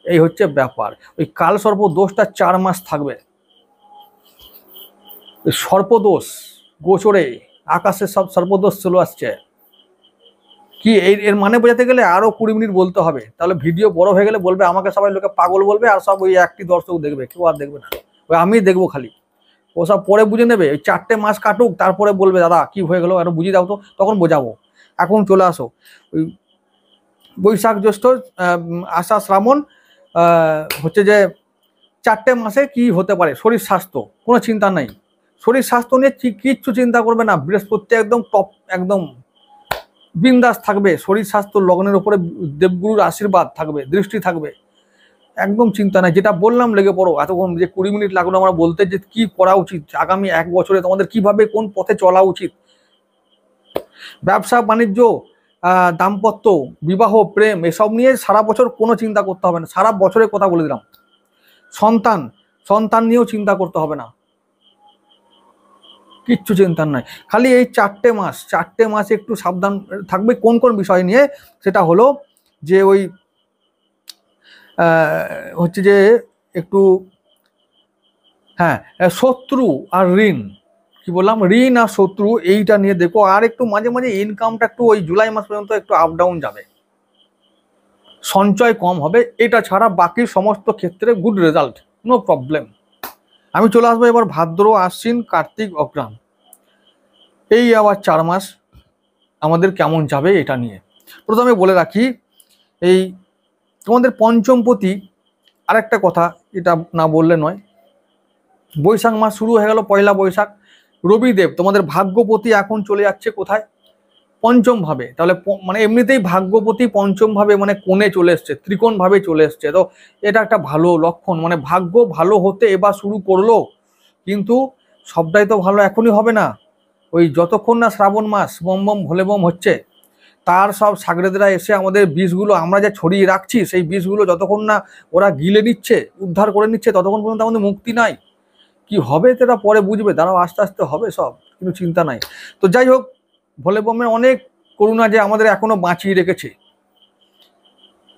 এই হচ্ছে ব্যাপার। ওই কাল সর্প দোষটা 4 মাস থাকবে। সর্পদোষ গোচরে আকাশে সব সর্পদোষ চলে আসছে। কি এর মানে বোঝাতে গেলে আরো 20 মিনিট বলতে হবে, তাহলে ভিডিও বড় হয়ে গেলে বলবে আমাকে সবাই লোকে পাগল বলবে, আর সব ওই একটি দর্শক দেখবে, কেউ আর দেখবে না, ওই আমি দেখবো খালি। ওসব পরে বুঝে নেবে, ওই 4টে মাস কাটুক, তারপরে বলবে দাদা কি হয়ে গেল আরো বুঝিয়ে দাও তো, তখন বোঝাবো। এখন চলে আসো ওই বৈশাখ, জ্যৈষ্ঠ, আষাঢ়, শ্রাবণ, হচ্ছে যে 4টে মাসে কি হতে পারে। শরীর স্বাস্থ্য কোনো চিন্তা নাই, শরীর স্বাস্থ্য নিয়ে কিচ্ছু চিন্তা করবে না, বৃহস্পতি একদম টপ, একদম বিন্দাস থাকবে। শরীর স্বাস্থ্য লগ্নের উপরে দেবগুরুর আশীর্বাদ থাকবে, দৃষ্টি থাকবে, একদম চিন্তা নাই। যেটা বললাম লেগে পড়ো, এতক্ষণ যে 20 মিনিট লাগলো আমরা বলতে, যে কি করা উচিত আগামী 1 বছরে তোমাদের, কিভাবে কোন পথে চলা উচিত, ব্যবসা বাণিজ্য, দাম্পত্য, বিবাহ, প্রেম, এসব নিয়ে সারা বছর কোনো চিন্তা করতে হবে না। সারা বছরের কথা বলে দিলাম। সন্তান নিয়েও চিন্তা করতে হবে না, কিচ্ছু চিন্তার নাই। খালি এই 4টে মাস একটু সাবধান থাকবে। কোন কোন বিষয় নিয়ে? সেটা হলো যে ওই হচ্ছে যে একটু, হ্যাঁ, শত্রু আর ঋণ, কি বললাম, ঋণ আর শত্রু, এইটা নিয়ে দেখো। আর একটু মাঝে মাঝে ইনকামটা একটু ওই জুলাই মাস পর্যন্ত একটু আপ ডাউন যাবে, সঞ্চয় কম হবে। এটা ছাড়া বাকি সমস্ত ক্ষেত্রে গুড রেজাল্ট, নো প্রবলেম। আমি চলে আসবো এবার ভাদ্র, আশ্বিন, কার্তিক, অঘ্রাণ, এই আবার 4 মাস আমাদের কেমন যাবে এটা নিয়ে। প্রথমে বলে রাখি, এই তোমাদের পঞ্চমপতি, আরেকটা কথা এটা না বললে নয়, বৈশাখ মাস শুরু হয়ে গেল, পয়লা বৈশাখ। রবিদেব তোমাদের ভাগ্যপতি এখন চলে যাচ্ছে কোথায়? পঞ্চম ভাবে। তাহলে মানে এমনিতেই ভাগ্যপতি পঞ্চম ভাবে, মানে কোণে চলে এসছে, ত্রিকোণ ভাবে চলে এসছে। তো এটা একটা ভালো লক্ষণ, মানে ভাগ্য ভালো হতে এবার শুরু করলো। কিন্তু সবটাই তো ভালো এখনই হবে না। ওই যতক্ষণ না শ্রাবণ মাস বম বম ভোলে বম হচ্ছে, তার সব সাগরেদরা এসে আমাদের বিষগুলো আমরা যা ছড়িয়ে রাখছি, সেই বিষগুলো যতক্ষণ না ওরা গিলে নিচ্ছে, উদ্ধার করে নিচ্ছে, ততক্ষণ পর্যন্ত আমাদের মুক্তি নাই। কি হবে সেটা পরে বুঝবে, দাঁড়াও, আস্তে আস্তে হবে সব, কিন্তু চিন্তা নাই। তো যাই হোক, ভোলে বমের অনেক করুণা যে আমাদের এখনো বাঁচিয়ে রেখেছে।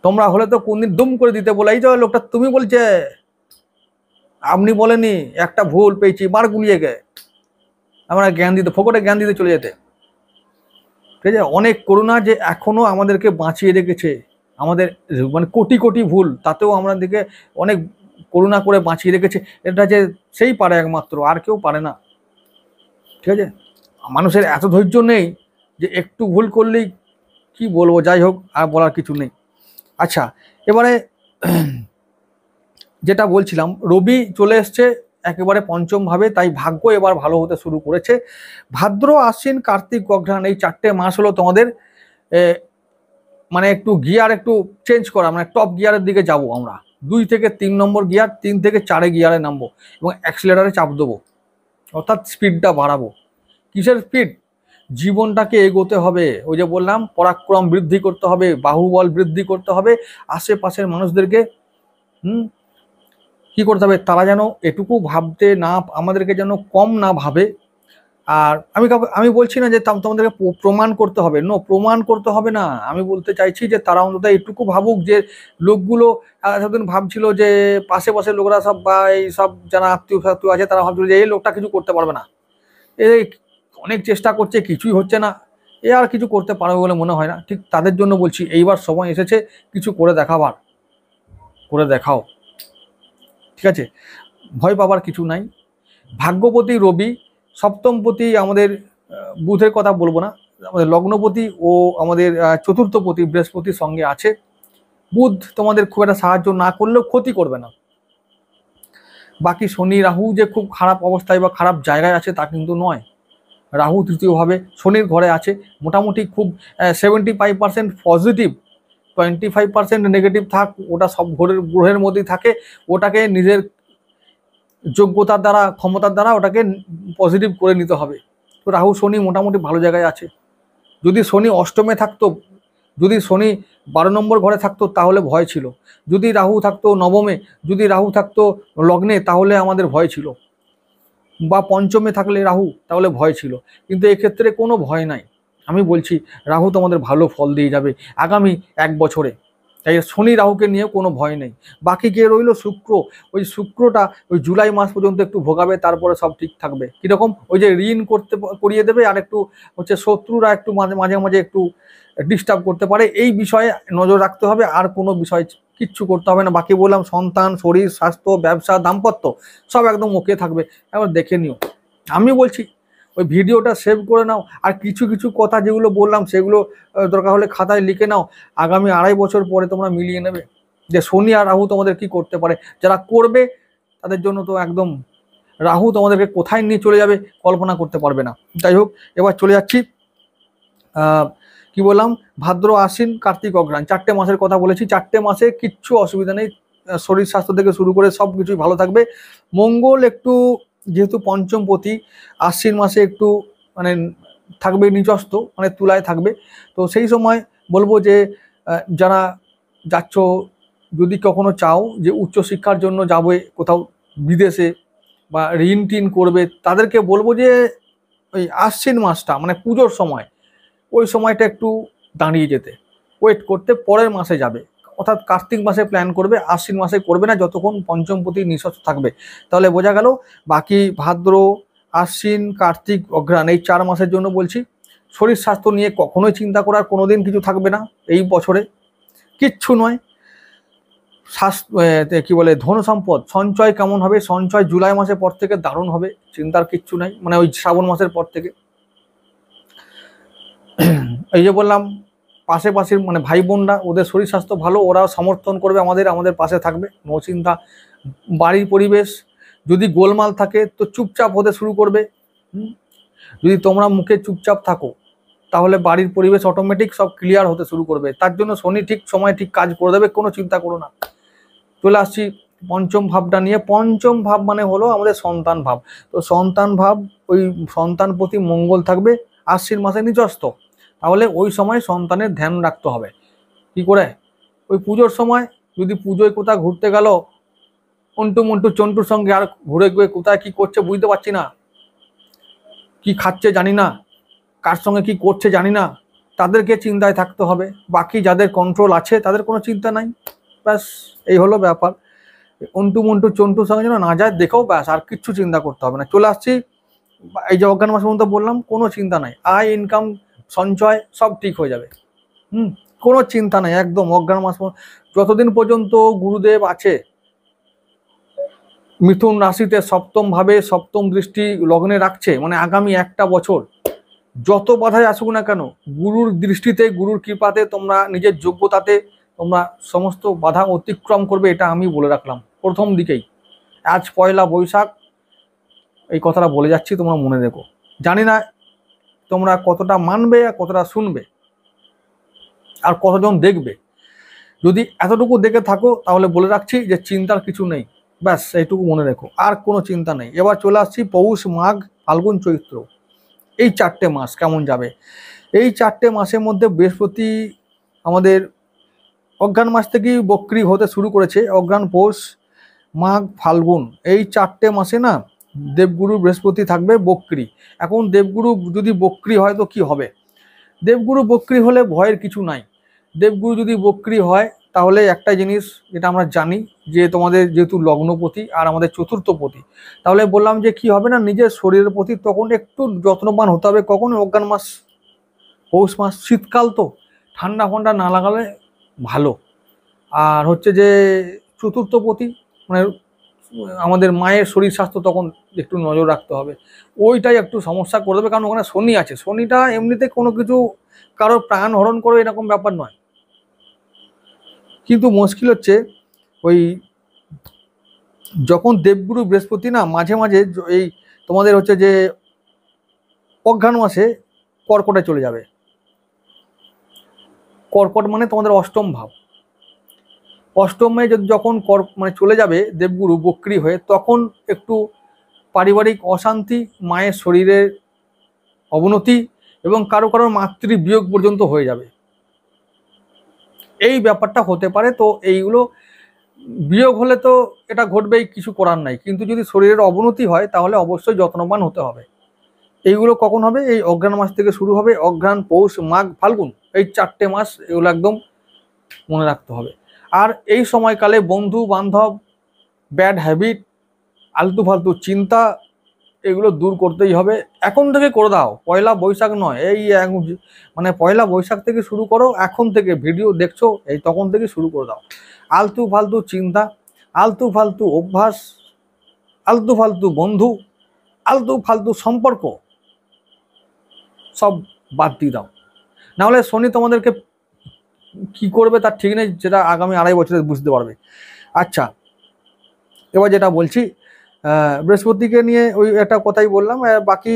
তোমরা হলে তো কোনদিন দুম করে দিতে বলে, এই যে লোকটা তুমি বলছে, আপনি বলেনি, একটা ভুল পেয়েছি, মার গুলিয়ে গে, আমরা জ্ঞান দিতে, ফোকটে জ্ঞান দিতে চলে যেতে। ঠিক আছে, অনেক করুণা যে এখনো আমাদেরকে বাঁচিয়ে রেখেছে। আমাদের মানে কোটি কোটি ভুল, তাতেও আমাদেরকে অনেক করুণা করে বাঁচিয়ে রেখেছে। এটা যে সেই পারে একমাত্র, আর কেউ পারে না। ঠিক আছে, মানুষের এত ধৈর্য নেই যে একটু ভুল করলেই, কি বলবো, যাই হোক, আর বলার কিছু নেই। আচ্ছা, এবারে যেটা বলছিলাম, রবি চলে এসছে একেবারে পঞ্চম ভাবে, তাই ভাগ্য এবার ভালো হতে শুরু করেছে। ভাদ্র, আশ্বিন, কার্তিক, অঘ্রাণ এই 4টে মাস হলো তোমাদের মানে একটু গিয়ার একটু চেঞ্জ করা, মানে টপ গিয়ারের দিকে যাব আমরা। 2 থেকে 3 নম্বর গিয়ার, 3 থেকে 4 গিয়ারে নামবো এবং অ্যাক্সিলারেটারে চাপ দেবো, অর্থাৎ স্পিডটা বাড়াবো। কিসের স্পিড? জীবনটাকে এগোতে হবে। ওই যে বললাম, পরাক্রম বৃদ্ধি করতে হবে, বাহুবল বৃদ্ধি করতে হবে, আশেপাশের মানুষদেরকে কী করতে হবে, তারা যেন এটুকু ভাবতে না, আমাদেরকে যেন কম না ভাবে। আর আমি বলছি না যে তোমাদেরকে প্রমাণ করতে হবে, প্রমাণ করতে হবে না। আমি বলতে চাইছি যে তারা অন্তত এটুকু ভাবুক যে লোকগুলো এতদিন ভাবছিল যে পাশে পাশে লোকরা সব বা এই সব যারা আত্মীয় ফাত্মীয় আছে তারা ভাবছিল যে এই লোকটা কিছু করতে পারবে না, এই অনেক চেষ্টা করছে কিছুই হচ্ছে না, এ আর কিছু করতে পারবে বলে মনে হয় না। ঠিক তাদের জন্য বলছি এইবার সময় এসেছে কিছু করে দেখাবার, করে দেখাও। ঠিক আছে, ভয় পাবার কিছু নাই। ভাগ্যপতি রবি, সপ্তমপতি আমাদের বুধের কথা বলবো না, আমাদের লগ্নপতি ও আমাদের চতুর্থপতি বৃহস্পতির সঙ্গে আছে। বুধ তোমাদের খুব একটা সাহায্য না করলেও ক্ষতি করবে না। বাকি শনি রাহু যে খুব খারাপ অবস্থায় বা খারাপ জায়গায় আছে তা কিন্তু নয়। রাহু তৃতীয়ভাবে শনির ঘরে আছে, মোটামুটি খুব 75% পজিটিভ, 25% নেগেটিভ থাক, ওটা সব গ্রহের মধ্যেই থাকে, ওটাকে নিজের যোগ্যতার দ্বারা ক্ষমতার দ্বারা ওটাকে পজিটিভ করে নিতে হবে। তো রাহু শনি মোটামুটি ভালো জায়গায় আছে। যদি শনি অষ্টমে থাকতো, যদি শনি 12 নম্বর ঘরে থাকতো তাহলে ভয় ছিল, যদি রাহু থাকতো নবমে, যদি রাহু থাকতো লগ্নে তাহলে আমাদের ভয় ছিল, বা পঞ্চমে থাকলে রাহু তাহলে ভয় ছিল। কিন্তু এক্ষেত্রে কোনো ভয় নাই। আমি বলছি রাহু তোমাদের ভালো ফল দিয়ে যাবে আগামী 1 বছরে, তাই শনি রাহুকে নিয়ে কোনো ভয় নেই। বাকি কে রইল, শুক্র। ওই শুক্রটা ওই জুলাই মাস পর্যন্ত একটু ভোগাবে, তারপরে সব ঠিক থাকবে। কীরকম, ওই যে ঋণ করিয়ে দেবে, আর একটু হচ্ছে শত্রুরা একটু মাঝে মাঝে একটু ডিস্টার্ব করতে পারে, এই বিষয়ে নজর রাখতে হবে। আর কোনো বিষয় কিচ্ছু করতে হবে না। বাকি বললাম সন্তান, শরীর স্বাস্থ্য, ব্যবসা, দাম্পত্য সব একদম ওকে থাকবে। এবার দেখে নিও। আমি বলছি ওই ভিডিওটা সেভ করে নাও, আর কিছু কিছু কথা যেগুলো বললাম সেগুলো দরকার হলে খাতায় লিখে নাও। আগামী 2.5 বছর পরে তোমরা মিলিয়ে নেবে যে শনি আর রাহু তোমাদের কি করতে পারে। যারা করবে তাদের জন্য তো একদম, রাহু তোমাদেরকে কোথায় নিয়ে চলে যাবে কল্পনা করতে পারবে না। যাই হোক, এবার চলে যাচ্ছি কি বললাম, ভাদ্র, আশ্বিন, কার্তিক, অঘ্রাণ, 4টে মাসের কথা বলেছি। 4টে মাসে কিচ্ছু অসুবিধা নেই, শরীর স্বাস্থ্য থেকে শুরু করে সব কিছুই ভালো থাকবে। মঙ্গল একটু, যেহেতু পঞ্চমপতি, আশ্বিন মাসে একটু মানে থাকবে নিচস্থ, মানে তুলায় থাকবে। তো সেই সময় বলবো যে যারা যাচ্ছ, যদি কখনো চাও যে উচ্চশিক্ষার জন্য যাবে কোথাও বিদেশে বা ঋণ টিন করবে, তাদেরকে বলবো যে ওই আশ্বিন মাসটা মানে পুজোর সময়, ওই সময়টা একটু দাঁড়িয়ে যেতে, ওয়েট করতে, পরের মাসে যাবে। অর্থাৎ কার্তিক মাসে প্ল্যান করবে, আশ্বিন মাসে করবে না যতক্ষণ পঞ্চমপতি নিঃস্ব থাকবে। তাহলে বোঝা গেল। বাকি ভাদ্র, আশ্বিন, কার্তিক, অঘ্রাণ এই 4 মাসের জন্য বলছি। শরীর স্বাস্থ্য নিয়ে কখনোই চিন্তা করার কোনোদিন কিছু থাকবে না এই বছরে, কিচ্ছু নয়। কি বলে, ধন সম্পদ সঞ্চয় কেমন হবে, সঞ্চয় জুলাই মাসের পর থেকে দারুণ হবে, চিন্তার কিচ্ছু নাই, মানে ওই শ্রাবণ মাসের পর থেকে। এই যে বললাম পাশে মানে ভাই বোনরা, ওদের শরীর স্বাস্থ্য ভালো, ওরা সমর্থন করবে আমাদের পাশে থাকবে, নো চিন্তা। বাড়ির পরিবেশ যদি গোলমাল থাকে তো চুপচাপ হতে শুরু করবে। যদি তোমরা মুখে চুপচাপ থাকো তাহলে বাড়ির পরিবেশ অটোমেটিক সব ক্লিয়ার হতে শুরু করবে। তার জন্য শনি ঠিক সময় ঠিক কাজ করে দেবে, কোনো চিন্তা করো না। চলে আসছি পঞ্চম ভাবটা নিয়ে। পঞ্চম ভাব মানে হলো আমাদের সন্তান ভাব। তো সন্তান ভাব, ওই সন্তান প্রতি মঙ্গল থাকবে আশ্বিন মাসে নিচস্থ। তাহলে ওই সময় সন্তানের ধ্যান রাখতে হবে। কি করে, ওই পুজোর সময় যদি পুজোয় কোথাও ঘুরতে গেল, মন্টু চন্টুর সঙ্গে, আর ঘুরে ঘুরে কোথায় কি করছে বুঝতে পারছি না, কি খাচ্ছে জানি না, কার সঙ্গে কি করছে জানি না, তাদেরকে চিন্তায় থাকতে হবে। বাকি যাদের কন্ট্রোল আছে তাদের কোনো চিন্তা নাই, ব্যাস এই হলো ব্যাপার। মন্টু চন্টুর সঙ্গে যেন না যায় দেখেও, ব্যাস আর কিচ্ছু চিন্তা করতে হবে না। চলে আসছি এই যে অজ্ঞান মাসের মধ্যে বললাম, কোনো চিন্তা নাই, আয় ইনকাম সঞ্চয় সব ঠিক হয়ে যাবে। কোনো চিন্তা নাই একদম। অজ্ঞান মাস যতদিন পর্যন্ত গুরুদেব আছে মিথুন রাশিতে সপ্তম ভাবে, সপ্তম দৃষ্টি লগ্নে রাখছে, মানে আগামী 1টা বছর যত বাধায় আসুক না কেন, গুরুর দৃষ্টিতে, গুরুর কৃপাতে, তোমরা নিজের যোগ্যতাতে তোমরা সমস্ত বাধা অতিক্রম করবে, এটা আমি বলে রাখলাম প্রথম দিকেই। আজ 1লা বৈশাখ, এই কথাটা বলে যাচ্ছি, তোমরা মনে রেখো। জানি না তোমরা কতটা মানবে আর কতটা শুনবে আর কতজন দেখবে। যদি এতটুকু দেখে থাকো তাহলে বলে রাখছি যে চিন্তার কিছু নেই, ব্যাস এইটুকু মনে রেখো, আর কোনো চিন্তা নেই। এবার চলে আসছি পৌষ, মাঘ, ফাল্গুন, চৈত্র, এই 4টে মাস কেমন যাবে। এই 4টে মাসের মধ্যে বৃহস্পতি আমাদের অজ্ঞান মাস থেকেই বক্রি হতে শুরু করেছে। অজ্ঞান, পৌষ, মাঘ ফাল্গুন এই 4টে মাসে না দেবগুরু বৃহস্পতি থাকবে বক্রী। এখন দেবগুরু যদি বক্রী হয় তো কি হবে? দেবগুরু বক্রী হলে ভয়ের কিছু নাই। দেবগুরু যদি বক্রী হয় তাহলে একটা জিনিস যেটা আমরা জানি, যে তোমাদের যেহেতু লগ্নপতি আর আমাদের চতুর্থপতি, তাহলে বললাম যে কি হবে না, নিজের শরীরের প্রতি তখন একটু যত্নবান হতে হবে। কখন? অজ্ঞান মাস, পৌষ মাস, শীতকাল তো ঠান্ডা ফান্ডা না লাগালে ভালো। আর হচ্ছে যে চতুর্থপতি মানে আমাদের মায়ের শরীর স্বাস্থ্য তখন একটু নজর রাখতে হবে। ওইটাই একটু সমস্যা করে দেবে, কারণ ওখানে শনি আছে। শনিটা এমনিতে কোনো কিছু কারোর প্রাণ হরণ করে এরকম ব্যাপার নয়, কিন্তু মুশকিল হচ্ছে ওই যখন দেবগুরু বৃহস্পতি না মাঝে মাঝে এই তোমাদের হচ্ছে যে অঘ্রাণ মাসে কর্কটে চলে যাবে। কর্কট মানে তোমাদের অষ্টম ভাব। অষ্টমে যখন মানে চলে যাবে দেবগুরু বক্রী হয়ে, তখন একটু পারিবারিক অশান্তি, মায়ের শরীরের অবনতি এবং কারো কারো মাতৃবিয়োগ পর্যন্ত হয়ে যাবে। এই ব্যাপারটা হতে পারে। তো এইগুলো বিয়োগ হলে তো এটা ঘটবেই, কিছু করার নাই। কিন্তু যদি শরীরের অবনতি হয় তাহলে অবশ্যই যত্নবান হতে হবে। এইগুলো কখন হবে? এই অঘ্রাণ মাস থেকে শুরু হবে। অঘ্রাণ, পৌষ, মাঘ, ফাল্গুন, এই 4টে মাস এগুলো একদম মনে রাখতে হবে। আর এই সময়কালে বন্ধু বান্ধব, ব্যাড হ্যাবিট, আলতু ফালতু চিন্তা, এগুলো দূর করতেই হবে। এখন থেকে করে দাও, পয়লা বৈশাখ নয়, এই মানে পয়লা বৈশাখ থেকে শুরু করো। এখন থেকে ভিডিও দেখছো, এই তখন থেকে শুরু করে দাও। আলতু ফালতু চিন্তা, আলতু ফালতু অভ্যাস, আলতু ফালতু বন্ধু, আলতু ফালতু সম্পর্ক সব বাদ দিয়ে দাও। নাহলে শনি তোমাদেরকে কি করবে তার ঠিক নেই, যেটা আগামী 2.5 বছরে বুঝতে পারবে। আচ্ছা, এবার যেটা বলছি, বৃহস্পতিকে নিয়ে ওই একটা কথাই বললাম। বাকি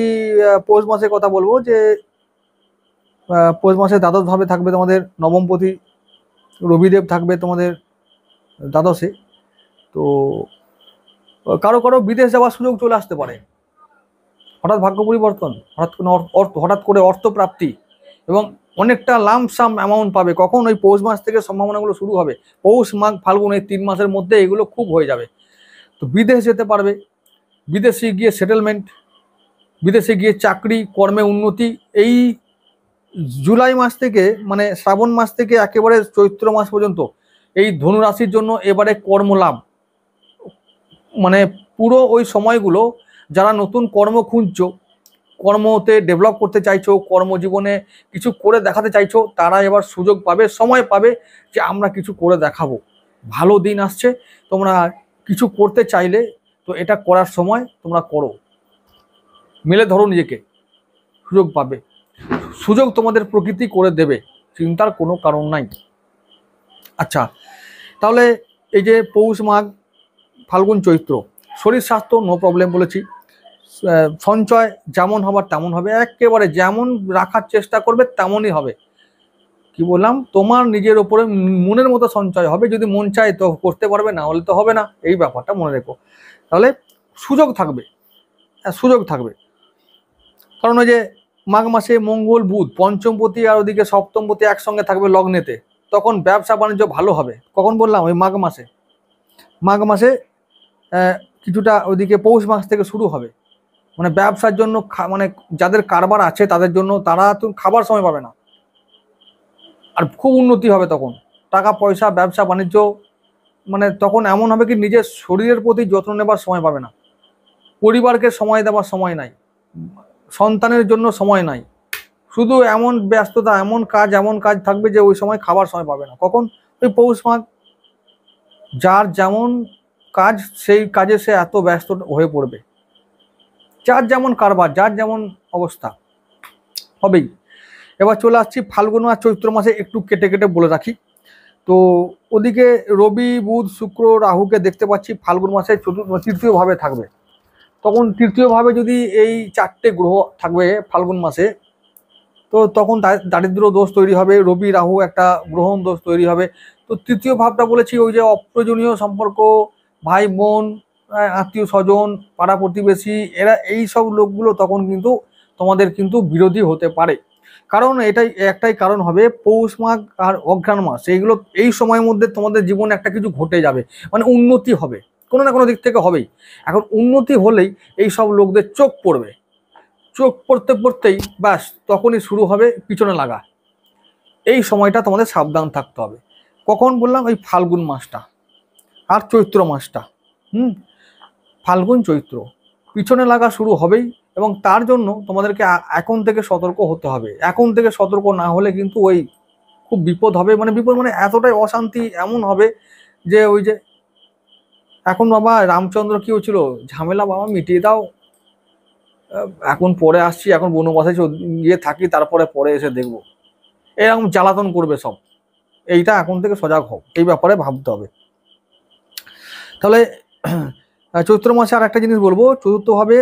পৌষ মাসের কথা বলবো, যে পৌষ মাসে দ্বাদশ ভাবে থাকবে তোমাদের নবমপতি রবিদেব, থাকবে তোমাদের দ্বাদশে। তো কারো কারো বিদেশ যাওয়ার সুযোগ চলে আসতে পারে, হঠাৎ ভাগ্য পরিবর্তন, হঠাৎ করে অর্থপ্রাপ্তি এবং অনেকটা লামসাম অ্যামাউন্ট পাবে। কখন? ওই পৌষ মাস থেকে সম্ভাবনাগুলো শুরু হবে। পৌষ, মাঘ, ফাল্গুন এই 3 মাসের মধ্যে এগুলো খুব হয়ে যাবে। তো বিদেশ যেতে পারবে, বিদেশে গিয়ে সেটেলমেন্ট, বিদেশে গিয়ে চাকরি কর্মে উন্নতি। এই জুলাই মাস থেকে মানে শ্রাবণ মাস থেকে একেবারে চৈত্র মাস পর্যন্ত এই ধনু রাশির জন্য এবারে কর্মলাভ। মানে পুরো ওই সময়গুলো যারা নতুন কর্ম খুঁজছো, কর্মতে ডেভেলপ করতে চাইছো, কর্মজীবনে কিছু করে দেখাতে চাইছো, তারা এবার সুযোগ পাবে, সময় পাবে যে আমরা কিছু করে দেখাবো। ভালো দিন আসছে, তোমরা কিছু করতে চাইলে তো এটা করার সময় তোমরা করো, মেলে ধরো নিজেকে, সুযোগ পাবে। সুযোগ তোমাদের প্রকৃতি করে দেবে, চিন্তার কোনো কারণ নাই। আচ্ছা, তাহলে এই যে পৌষ, মাঘ, ফাল্গুন, চৈত্র, শরীর স্বাস্থ্য নো প্রবলেম বলেছি। সঞ্চয় যেমন হবার তেমন হবে, একেবারে যেমন রাখার চেষ্টা করবে তেমনই হবে। কি বললাম? তোমার নিজের ওপরে মনের মতো সঞ্চয় হবে। যদি মন চায় তো করতে পারবে, না হলে তো হবে না। এই ব্যাপারটা মনে রেখো। তাহলে সুযোগ থাকবে, সুযোগ থাকবে। কারণ ওই যে মাঘ মাসে মঙ্গল বুধ পঞ্চমপতি আর ওদিকে সপ্তমপতি একসঙ্গে থাকবে লগ্নেতে, তখন ব্যবসা বাণিজ্য ভালো হবে। কখন বললাম? ওই মাঘ মাসে। মাঘ মাসে কিছুটা ওইদিকে পৌষ মাস থেকে শুরু হবে। মানে ব্যবসার জন্য মানে যাদের কারবার আছে তাদের জন্য, তারা তো খাবার সময় পাবে না, আর খুব উন্নতি হবে তখন। টাকা পয়সা, ব্যবসা বাণিজ্য, মানে তখন এমন হবে কি নিজের শরীরের প্রতি যত্ন নেবার সময় পাবে না, পরিবারকে সময় দেওয়ার সময় নাই, সন্তানের জন্য সময় নাই। শুধু এমন ব্যস্ততা, এমন কাজ থাকবে যে ওই সময় খাবার সময় পাবে না। কখন? ওই পৌষ মাঘ। যার যেমন কাজ সেই কাজে সে এত ব্যস্ত হয়ে পড়বে, যার যেমন কারবার, যার যেমন অবস্থা হবেই। এবার চলে আসছি ফাল্গুন আর চৈত্র মাসে, একটু কেটে কেটে বলে রাখি। তো ওদিকে রবি, বুধ, শুক্র, রাহুকে দেখতে পাচ্ছি ফাল্গুন মাসে তৃতীয় ভাবে থাকবে। তখন তৃতীয় ভাবে যদি এই 4টে গ্রহ থাকবে ফাল্গুন মাসে, তো তখন দারিদ্র দোষ তৈরি হবে, রবি রাহু একটা গ্রহণ দোষ তৈরি হবে। তো তৃতীয় ভাবটা বলেছি ওই যে অপ্রয়োজনীয় সম্পর্ক, ভাই বোন, আত্মীয় স্বজন, পাড়া প্রতিবেশী, এরা এই সব লোকগুলো তখন কিন্তু তোমাদের কিন্তু বিরোধী হতে পারে। কারণ এটাই একটাই কারণ হবে, পৌষ মাঘ আর অঘ্রাণ মাস, এইগুলো এই সময়ের মধ্যে তোমাদের জীবনে একটা কিছু ঘটে যাবে, মানে উন্নতি হবে। কোনো না কোনো দিক থেকে হবেই। এখন উন্নতি হলেই এই সব লোকদের চোখ পড়বে, চোখ পড়তে পড়তেই ব্যাস তখনই শুরু হবে পিছনে লাগা। এই সময়টা তোমাদের সাবধান থাকতে হবে। কখন বললাম? ওই ফাল্গুন মাসটা আর চৈত্র মাসটা। ফাল্গুন চৈত্র পিছনে লাগা শুরু হবেই, এবং তার জন্য তোমাদেরকে এখন থেকে সতর্ক হতে হবে। এখন থেকে সতর্ক না হলে কিন্তু ওই খুব বিপদ হবে। মানে বিপদ মানে এতটাই অশান্তি এমন হবে যে ওই যে এখন বাবা রামচন্দ্র কি হচ্ছিল, ঝামেলা বাবা মিটিয়ে দাও, এখন পরে আসছি, এখন বনবাসে গিয়ে থাকি, তারপরে পরে এসে দেখবো, এরকম জ্বালাতন করবে সব। এইটা এখন থেকে সজাগ হোক, এই ব্যাপারে ভাবতে হবে। তাহলে চৈত্র মাসে আর একটা জিনিস বলবো, চতুর্থভাবে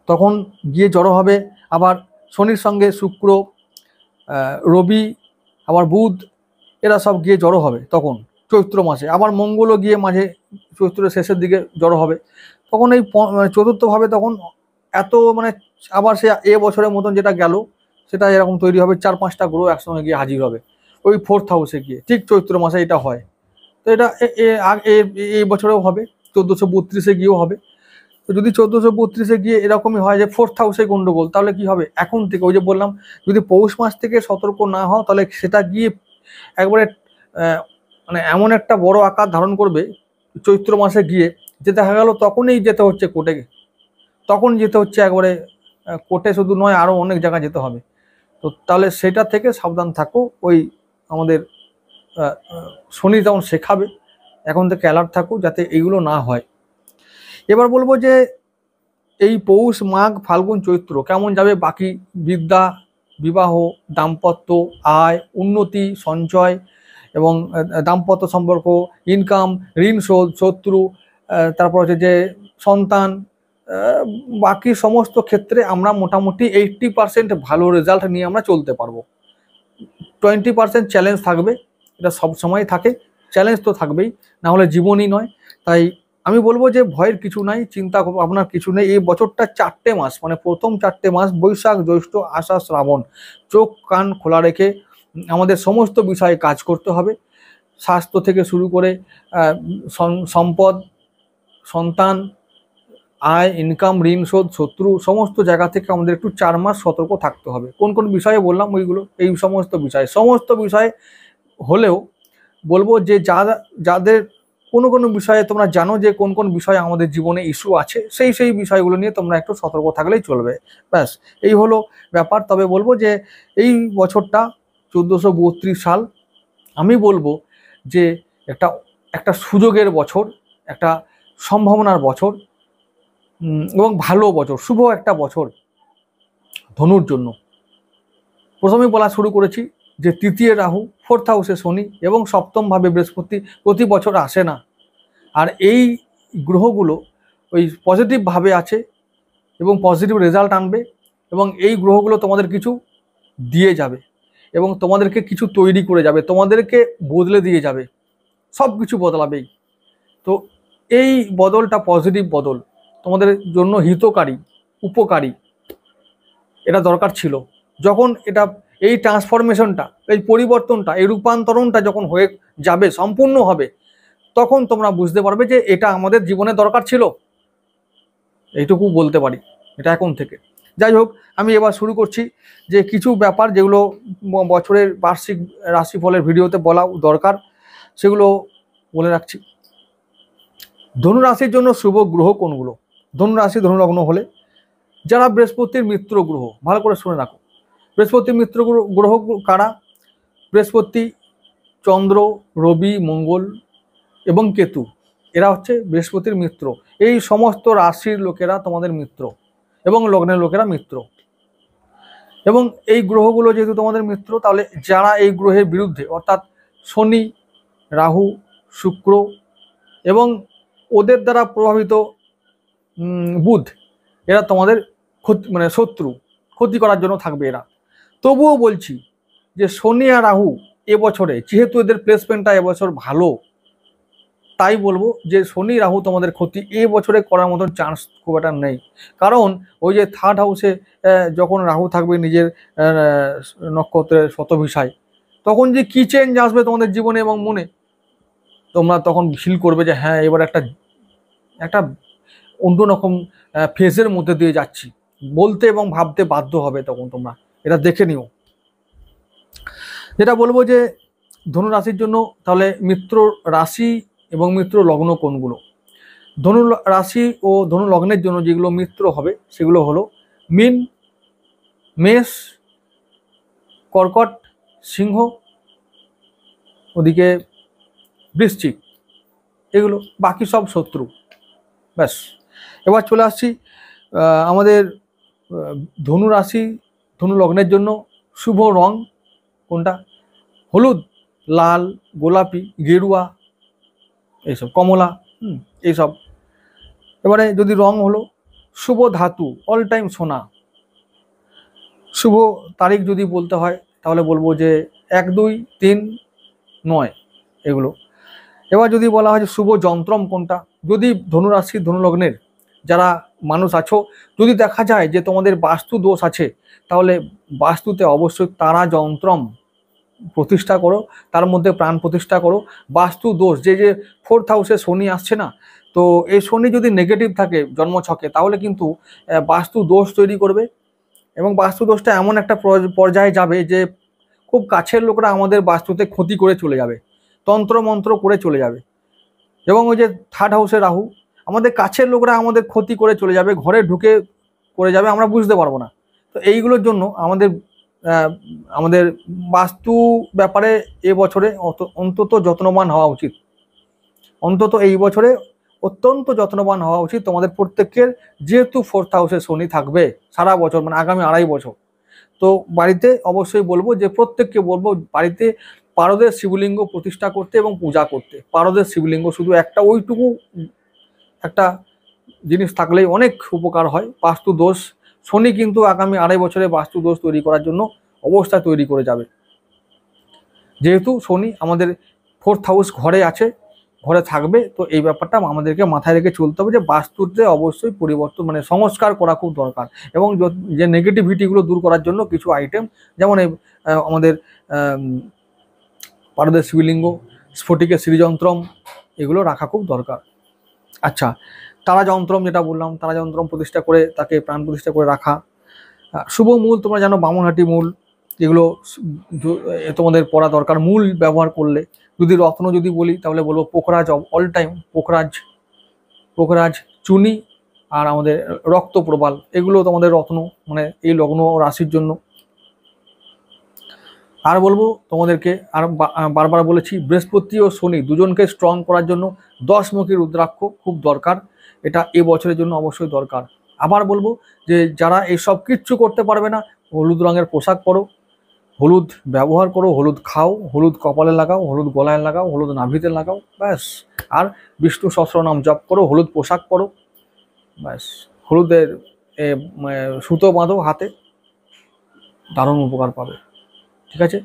তখন গিয়ে জড়ো হবে আবার শনির সঙ্গে শুক্র, রবি, আবার বুধ, এরা সব গিয়ে জড়ো হবে তখন চৈত্র মাসে। আবার মঙ্গলও গিয়ে মাঝে চৈত্রের শেষের দিকে জড়ো হবে। তখন এই চতুর্থভাবে তখন এত মানে আবার সে এ বছরের মতন যেটা গেল সেটা এরকম তৈরি হবে, 4-5টা গ্রহ একসঙ্গে গিয়ে হাজির হবে ওই 4th হাউসে গিয়ে, ঠিক চৈত্র মাসে এটা হয়। তো এটা এই বছরেও হবে, 1432-এ গিয়েও হবে। তো যদি 1432-এ গিয়ে এরকমই হয় যে 4th হাউসে গন্ডগোল, তাহলে কি হবে? এখন থেকে ওই যে বললাম, যদি পৌষ মাস থেকে সতর্ক না হও তাহলে সেটা গিয়ে একবারে মানে এমন একটা বড় আকার ধারণ করবে চৈত্র মাসে গিয়ে, যে দেখা গেল তখনই যেতে হচ্ছে কোর্টে, তখন যেতে হচ্ছে একবারে কোর্টে, শুধু নয় আরও অনেক জায়গায় যেতে হবে। তো তাহলে সেটা থেকে সাবধান থাকো। ওই আমাদের শনি যেমন শেখাবে, এখন থেকে অ্যালার্ট থাকো যাতে এইগুলো না হয়। এবার বলবো যে এই পৌষ, মাঘ, ফাল্গুন, চৈত্র কেমন যাবে বাকি বিদ্যা, বিবাহ, দাম্পত্য, আয়, উন্নতি, সঞ্চয় এবং দাম্পত্য সম্পর্ক, ইনকাম, ঋণ শোধ, শত্রু, তারপর হচ্ছে যে সন্তান, বাকি সমস্ত ক্ষেত্রে আমরা মোটামুটি 80% ভালো রেজাল্ট নিয়ে আমরা চলতে পারবো। 20% চ্যালেঞ্জ থাকবে, এটা সব সময় থাকে, চ্যালেঞ্জ তো থাকবেই, না হলে জীবনই নয়। তাই আমি বলবো যে ভয়ের কিছু নাই, চিন্তা আপনার কিছু নেই। এই বছরটা 4টে মাস, মানে প্রথম 4টে মাস বৈশাখ, জ্যৈষ্ঠ, আষাঢ়, শ্রাবণ, চোখ কান খোলা রেখে আমাদের সমস্ত বিষয়ে কাজ করতে হবে। স্বাস্থ্য থেকে শুরু করে সম্পদ, সন্তান, আয়, ইনকাম, ঋণ শোধ, শত্রু, সমস্ত জায়গা থেকে আমাদের একটু 4 মাস সতর্ক থাকতে হবে। কোন কোন বিষয়ে বললাম ওইগুলো, এই সমস্ত বিষয়ে হলেও বলবো যে যাদের কোনো বিষয়ে তোমরা জানো যে কোন কোন বিষয়ে আমাদের জীবনে ইস্যু আছে, সেই বিষয়গুলো নিয়ে তোমরা একটু সতর্ক থাকলেই চলবে। ব্যাস এই হলো ব্যাপার। তবে বলবো যে এই বছরটা 1432 সাল, আমি বলবো যে একটা সুযোগের বছর, একটা সম্ভাবনার বছর, এবং ভালো বছর, শুভ একটা বছর ধনুর জন্য। প্রথমেই বলা শুরু করেছি যে তৃতীয় রাহু, 4th হাউসে শনি এবং 7ম ভাবে বৃহস্পতি প্রতি বছর আসে না। আর এই গ্রহগুলো ওই পজিটিভভাবে আছে এবং পজিটিভ রেজাল্ট আনবে, এবং এই গ্রহগুলো তোমাদের কিছু দিয়ে যাবে এবং তোমাদেরকে কিছু তৈরি করে যাবে, তোমাদেরকে বদলে দিয়ে যাবে, সব কিছু বদলাবেই। তো এই বদলটা পজিটিভ বদল, তোমাদের জন্য হিতকারী, উপকারী, এটা দরকার ছিল। যখন এটা এই ট্রান্সফরমেশনটা, এই পরিবর্তনটা, এই রূপান্তরণটা যখন হয়ে যাবে, সম্পূর্ণ হবে, তখন তোমরা বুঝতে পারবে যে এটা আমাদের জীবনে দরকার ছিল। এইটুকু বলতে পারি এটা এখন থেকে। যাই হোক, আমি এবার শুরু করছি যে কিছু ব্যাপার যেগুলো বছরের বার্ষিক রাশিফলের ভিডিওতে বলা দরকার, সেগুলো বলে রাখছি। ধনুরাশির জন্য শুভ গ্রহ কোনগুলো? ধনুরাশি, ধনুলগ্ন হলে যারা বৃহস্পতির মিত্র গ্রহ, ভালো করে শুনে রাখো, বৃহস্পতির মিত্র গ্রহ কারা? বৃহস্পতি, চন্দ্র, রবি, মঙ্গল এবং কেতু, এরা হচ্ছে বৃহস্পতির মিত্র। এই সমস্ত রাশির লোকেরা তোমাদের মিত্র এবং লগ্নের লোকেরা মিত্র। এবং এই গ্রহগুলো যেহেতু তোমাদের মিত্র, তাহলে যারা এই গ্রহের বিরুদ্ধে, অর্থাৎ শনি, রাহু, শুক্র এবং ওদের দ্বারা প্রভাবিত বুধ, এরা তোমাদের ক্ষতি, মানে শত্রু, ক্ষতি করার জন্য থাকবে এরা। তবুও বলছি যে শনি আর রাহু এবছরে, যেহেতু এদের প্লেসমেন্টটা এবছর ভালো, তাই বলবো যে শনি রাহু তোমাদের ক্ষতি এ বছরে করার মতন চান্স খুব একটা নেই। কারণ ওই যে 3rd হাউসে যখন রাহু থাকবে নিজের নক্ষত্রের শতভিসায়, তখন যে কি চেঞ্জ আসবে তোমাদের জীবনে এবং মনে, তোমরা তখন ফিল করবে যে হ্যাঁ এবার একটা একটা অন্যরকম ফেজের মধ্যে দিয়ে যাচ্ছি, বলতে এবং ভাবতে বাধ্য হবে তখন তোমরা, এটা দেখে নিও। যেটা বলবো যে ধনু রাশির জন্য তাহলে মিত্র রাশি এবং মিত্র লগ্ন কোনগুলো? ধনু রাশি ও ধনু লগ্নের জন্য যেগুলো মিত্র হবে সেগুলো হলো মীন, মেষ, কর্কট, সিংহ, ওদিকে বৃশ্চিক, এগুলো। বাকি সব শত্রু। ব্যাস। এবার চলে আসছি আমাদের ধনু রাশি ধনু লগ্নের জন্য শুভ রং কোনটা? হলুদ, লাল, গোলাপি, গেরুয়া, এইসব, কমলা, এইসব। এবারে যদি রং হলো শুভ ধাতু, অল টাইম সোনা। শুভ তারিখ যদি বলতে হয় তাহলে বলবো যে 1, 2, 3, 9 এগুলো। এবার যদি বলা হয় যে শুভ যন্ত্রম কোনটা, যদি ধনুরাশি ধনুলগ্নের যারা মানুষ আছো, যদি দেখা যায় যে তোমাদের বাস্তু দোষ আছে, তাহলে বাস্তুতে অবশ্যই তারা যন্ত্রম প্রতিষ্ঠা করো, তার মধ্যে প্রাণ প্রতিষ্ঠা করো। বাস্তু দোষ, যে 4th হাউসে শনি আসছে না, তো এই শনি যদি নেগেটিভ থাকে জন্মছকে, তাহলে কিন্তু বাস্তু দোষ তৈরি করবে, এবং বাস্তু দোষটা এমন একটা পর্যায়ে যাবে যে খুব কাছের লোকরা আমাদের বাস্তুতে ক্ষতি করে চলে যাবে, তন্ত্র মন্ত্র করে চলে যাবে। এবং ওই যে 3rd হাউসে রাহু, আমাদের কাছের লোকরা আমাদের ক্ষতি করে চলে যাবে, ঘরে ঢুকে করে যাবে, আমরা বুঝতে পারবো না। তো এইগুলোর জন্য আমাদের বাস্তু ব্যাপারে এবছরে অন্তত যত্নবান হওয়া উচিত। অন্তত এই বছরে অত্যন্ত যত্নবান হওয়া উচিত তোমাদের প্রত্যেকের, যেহেতু 4th হাউসে শনি থাকবে সারা বছর, মানে আগামী 2.5 বছর। তো বাড়িতে অবশ্যই বলবো যে প্রত্যেককে বলবো বাড়িতে পারদের শিবলিঙ্গ প্রতিষ্ঠা করতে এবং পূজা করতে। পারদের শিবলিঙ্গ শুধু একটা, ওইটুকু একটা জিনিস থাকলেই অনেক উপকার হয়। বাস্তু দোষ, শনি কিন্তু আগামী 2.5 বছরে বাস্তু দোষ তৈরি করার জন্য অবস্থা তৈরি করে যাবে। যেহেতু শনি আমাদের 4th হাউস ঘরে আছে, ঘরে থাকবে, তো এই ব্যাপারটা আমাদেরকে মাথায় রেখে চলতে হবে যে বাস্তুতে অবশ্যই পরিবর্তন, মানে সংস্কার করা খুব দরকার। এবং যে নেগেটিভিটিগুলো দূর করার জন্য কিছু আইটেম, যেমন আমাদের পারদের শিবলিঙ্গ, স্ফটিকের শ্রীযন্ত্রম, এগুলো রাখা খুব দরকার। আচ্ছা, তারা যন্ত্রম যেটা বললাম, তারা যন্ত্রম প্রতিষ্ঠা করে তাকে প্রাণ প্রতিষ্ঠা করে রাখা। শুভ মূল তোমরা জানো, বামনহাটি মূল, এগুলো তোমাদের পড়া দরকার। মূল ব্যবহার করলে, যদি রত্ন যদি বলি তাহলে বলবো পোখরাজ, অল টাইম পোখরাজ, চুনি, আর আমাদের রক্ত প্রবাল, এগুলো তোমাদের রত্ন, মানে এই লগ্ন রাশির জন্য। আর বলবো তোমাদেরকে, আর বারবার বলেছি, বৃহস্পতি ও শনি দুজনকে স্ট্রং করার জন্য 10 মুখী রুদ্রাক্ষ খুব দরকার, এটা এবছরের জন্য অবশ্যই দরকার। আবার বলবো যে যারা এইসব কিচ্ছু করতে পারবে না, হলুদ রঙের পোশাক পরো, হলুদ ব্যবহার করো, হলুদ খাও, হলুদ কপালে লাগাও, হলুদ গলায় লাগাও, হলুদ নাভিতে লাগাও, ব্যাস। আর বিষ্ণু সহস্রনাম জপ করো, হলুদ পোশাক পরো, ব্যাস। হলুদের সুতো বাঁধো হাতে, দারুণ উপকার পাবে। ঠিক আছে।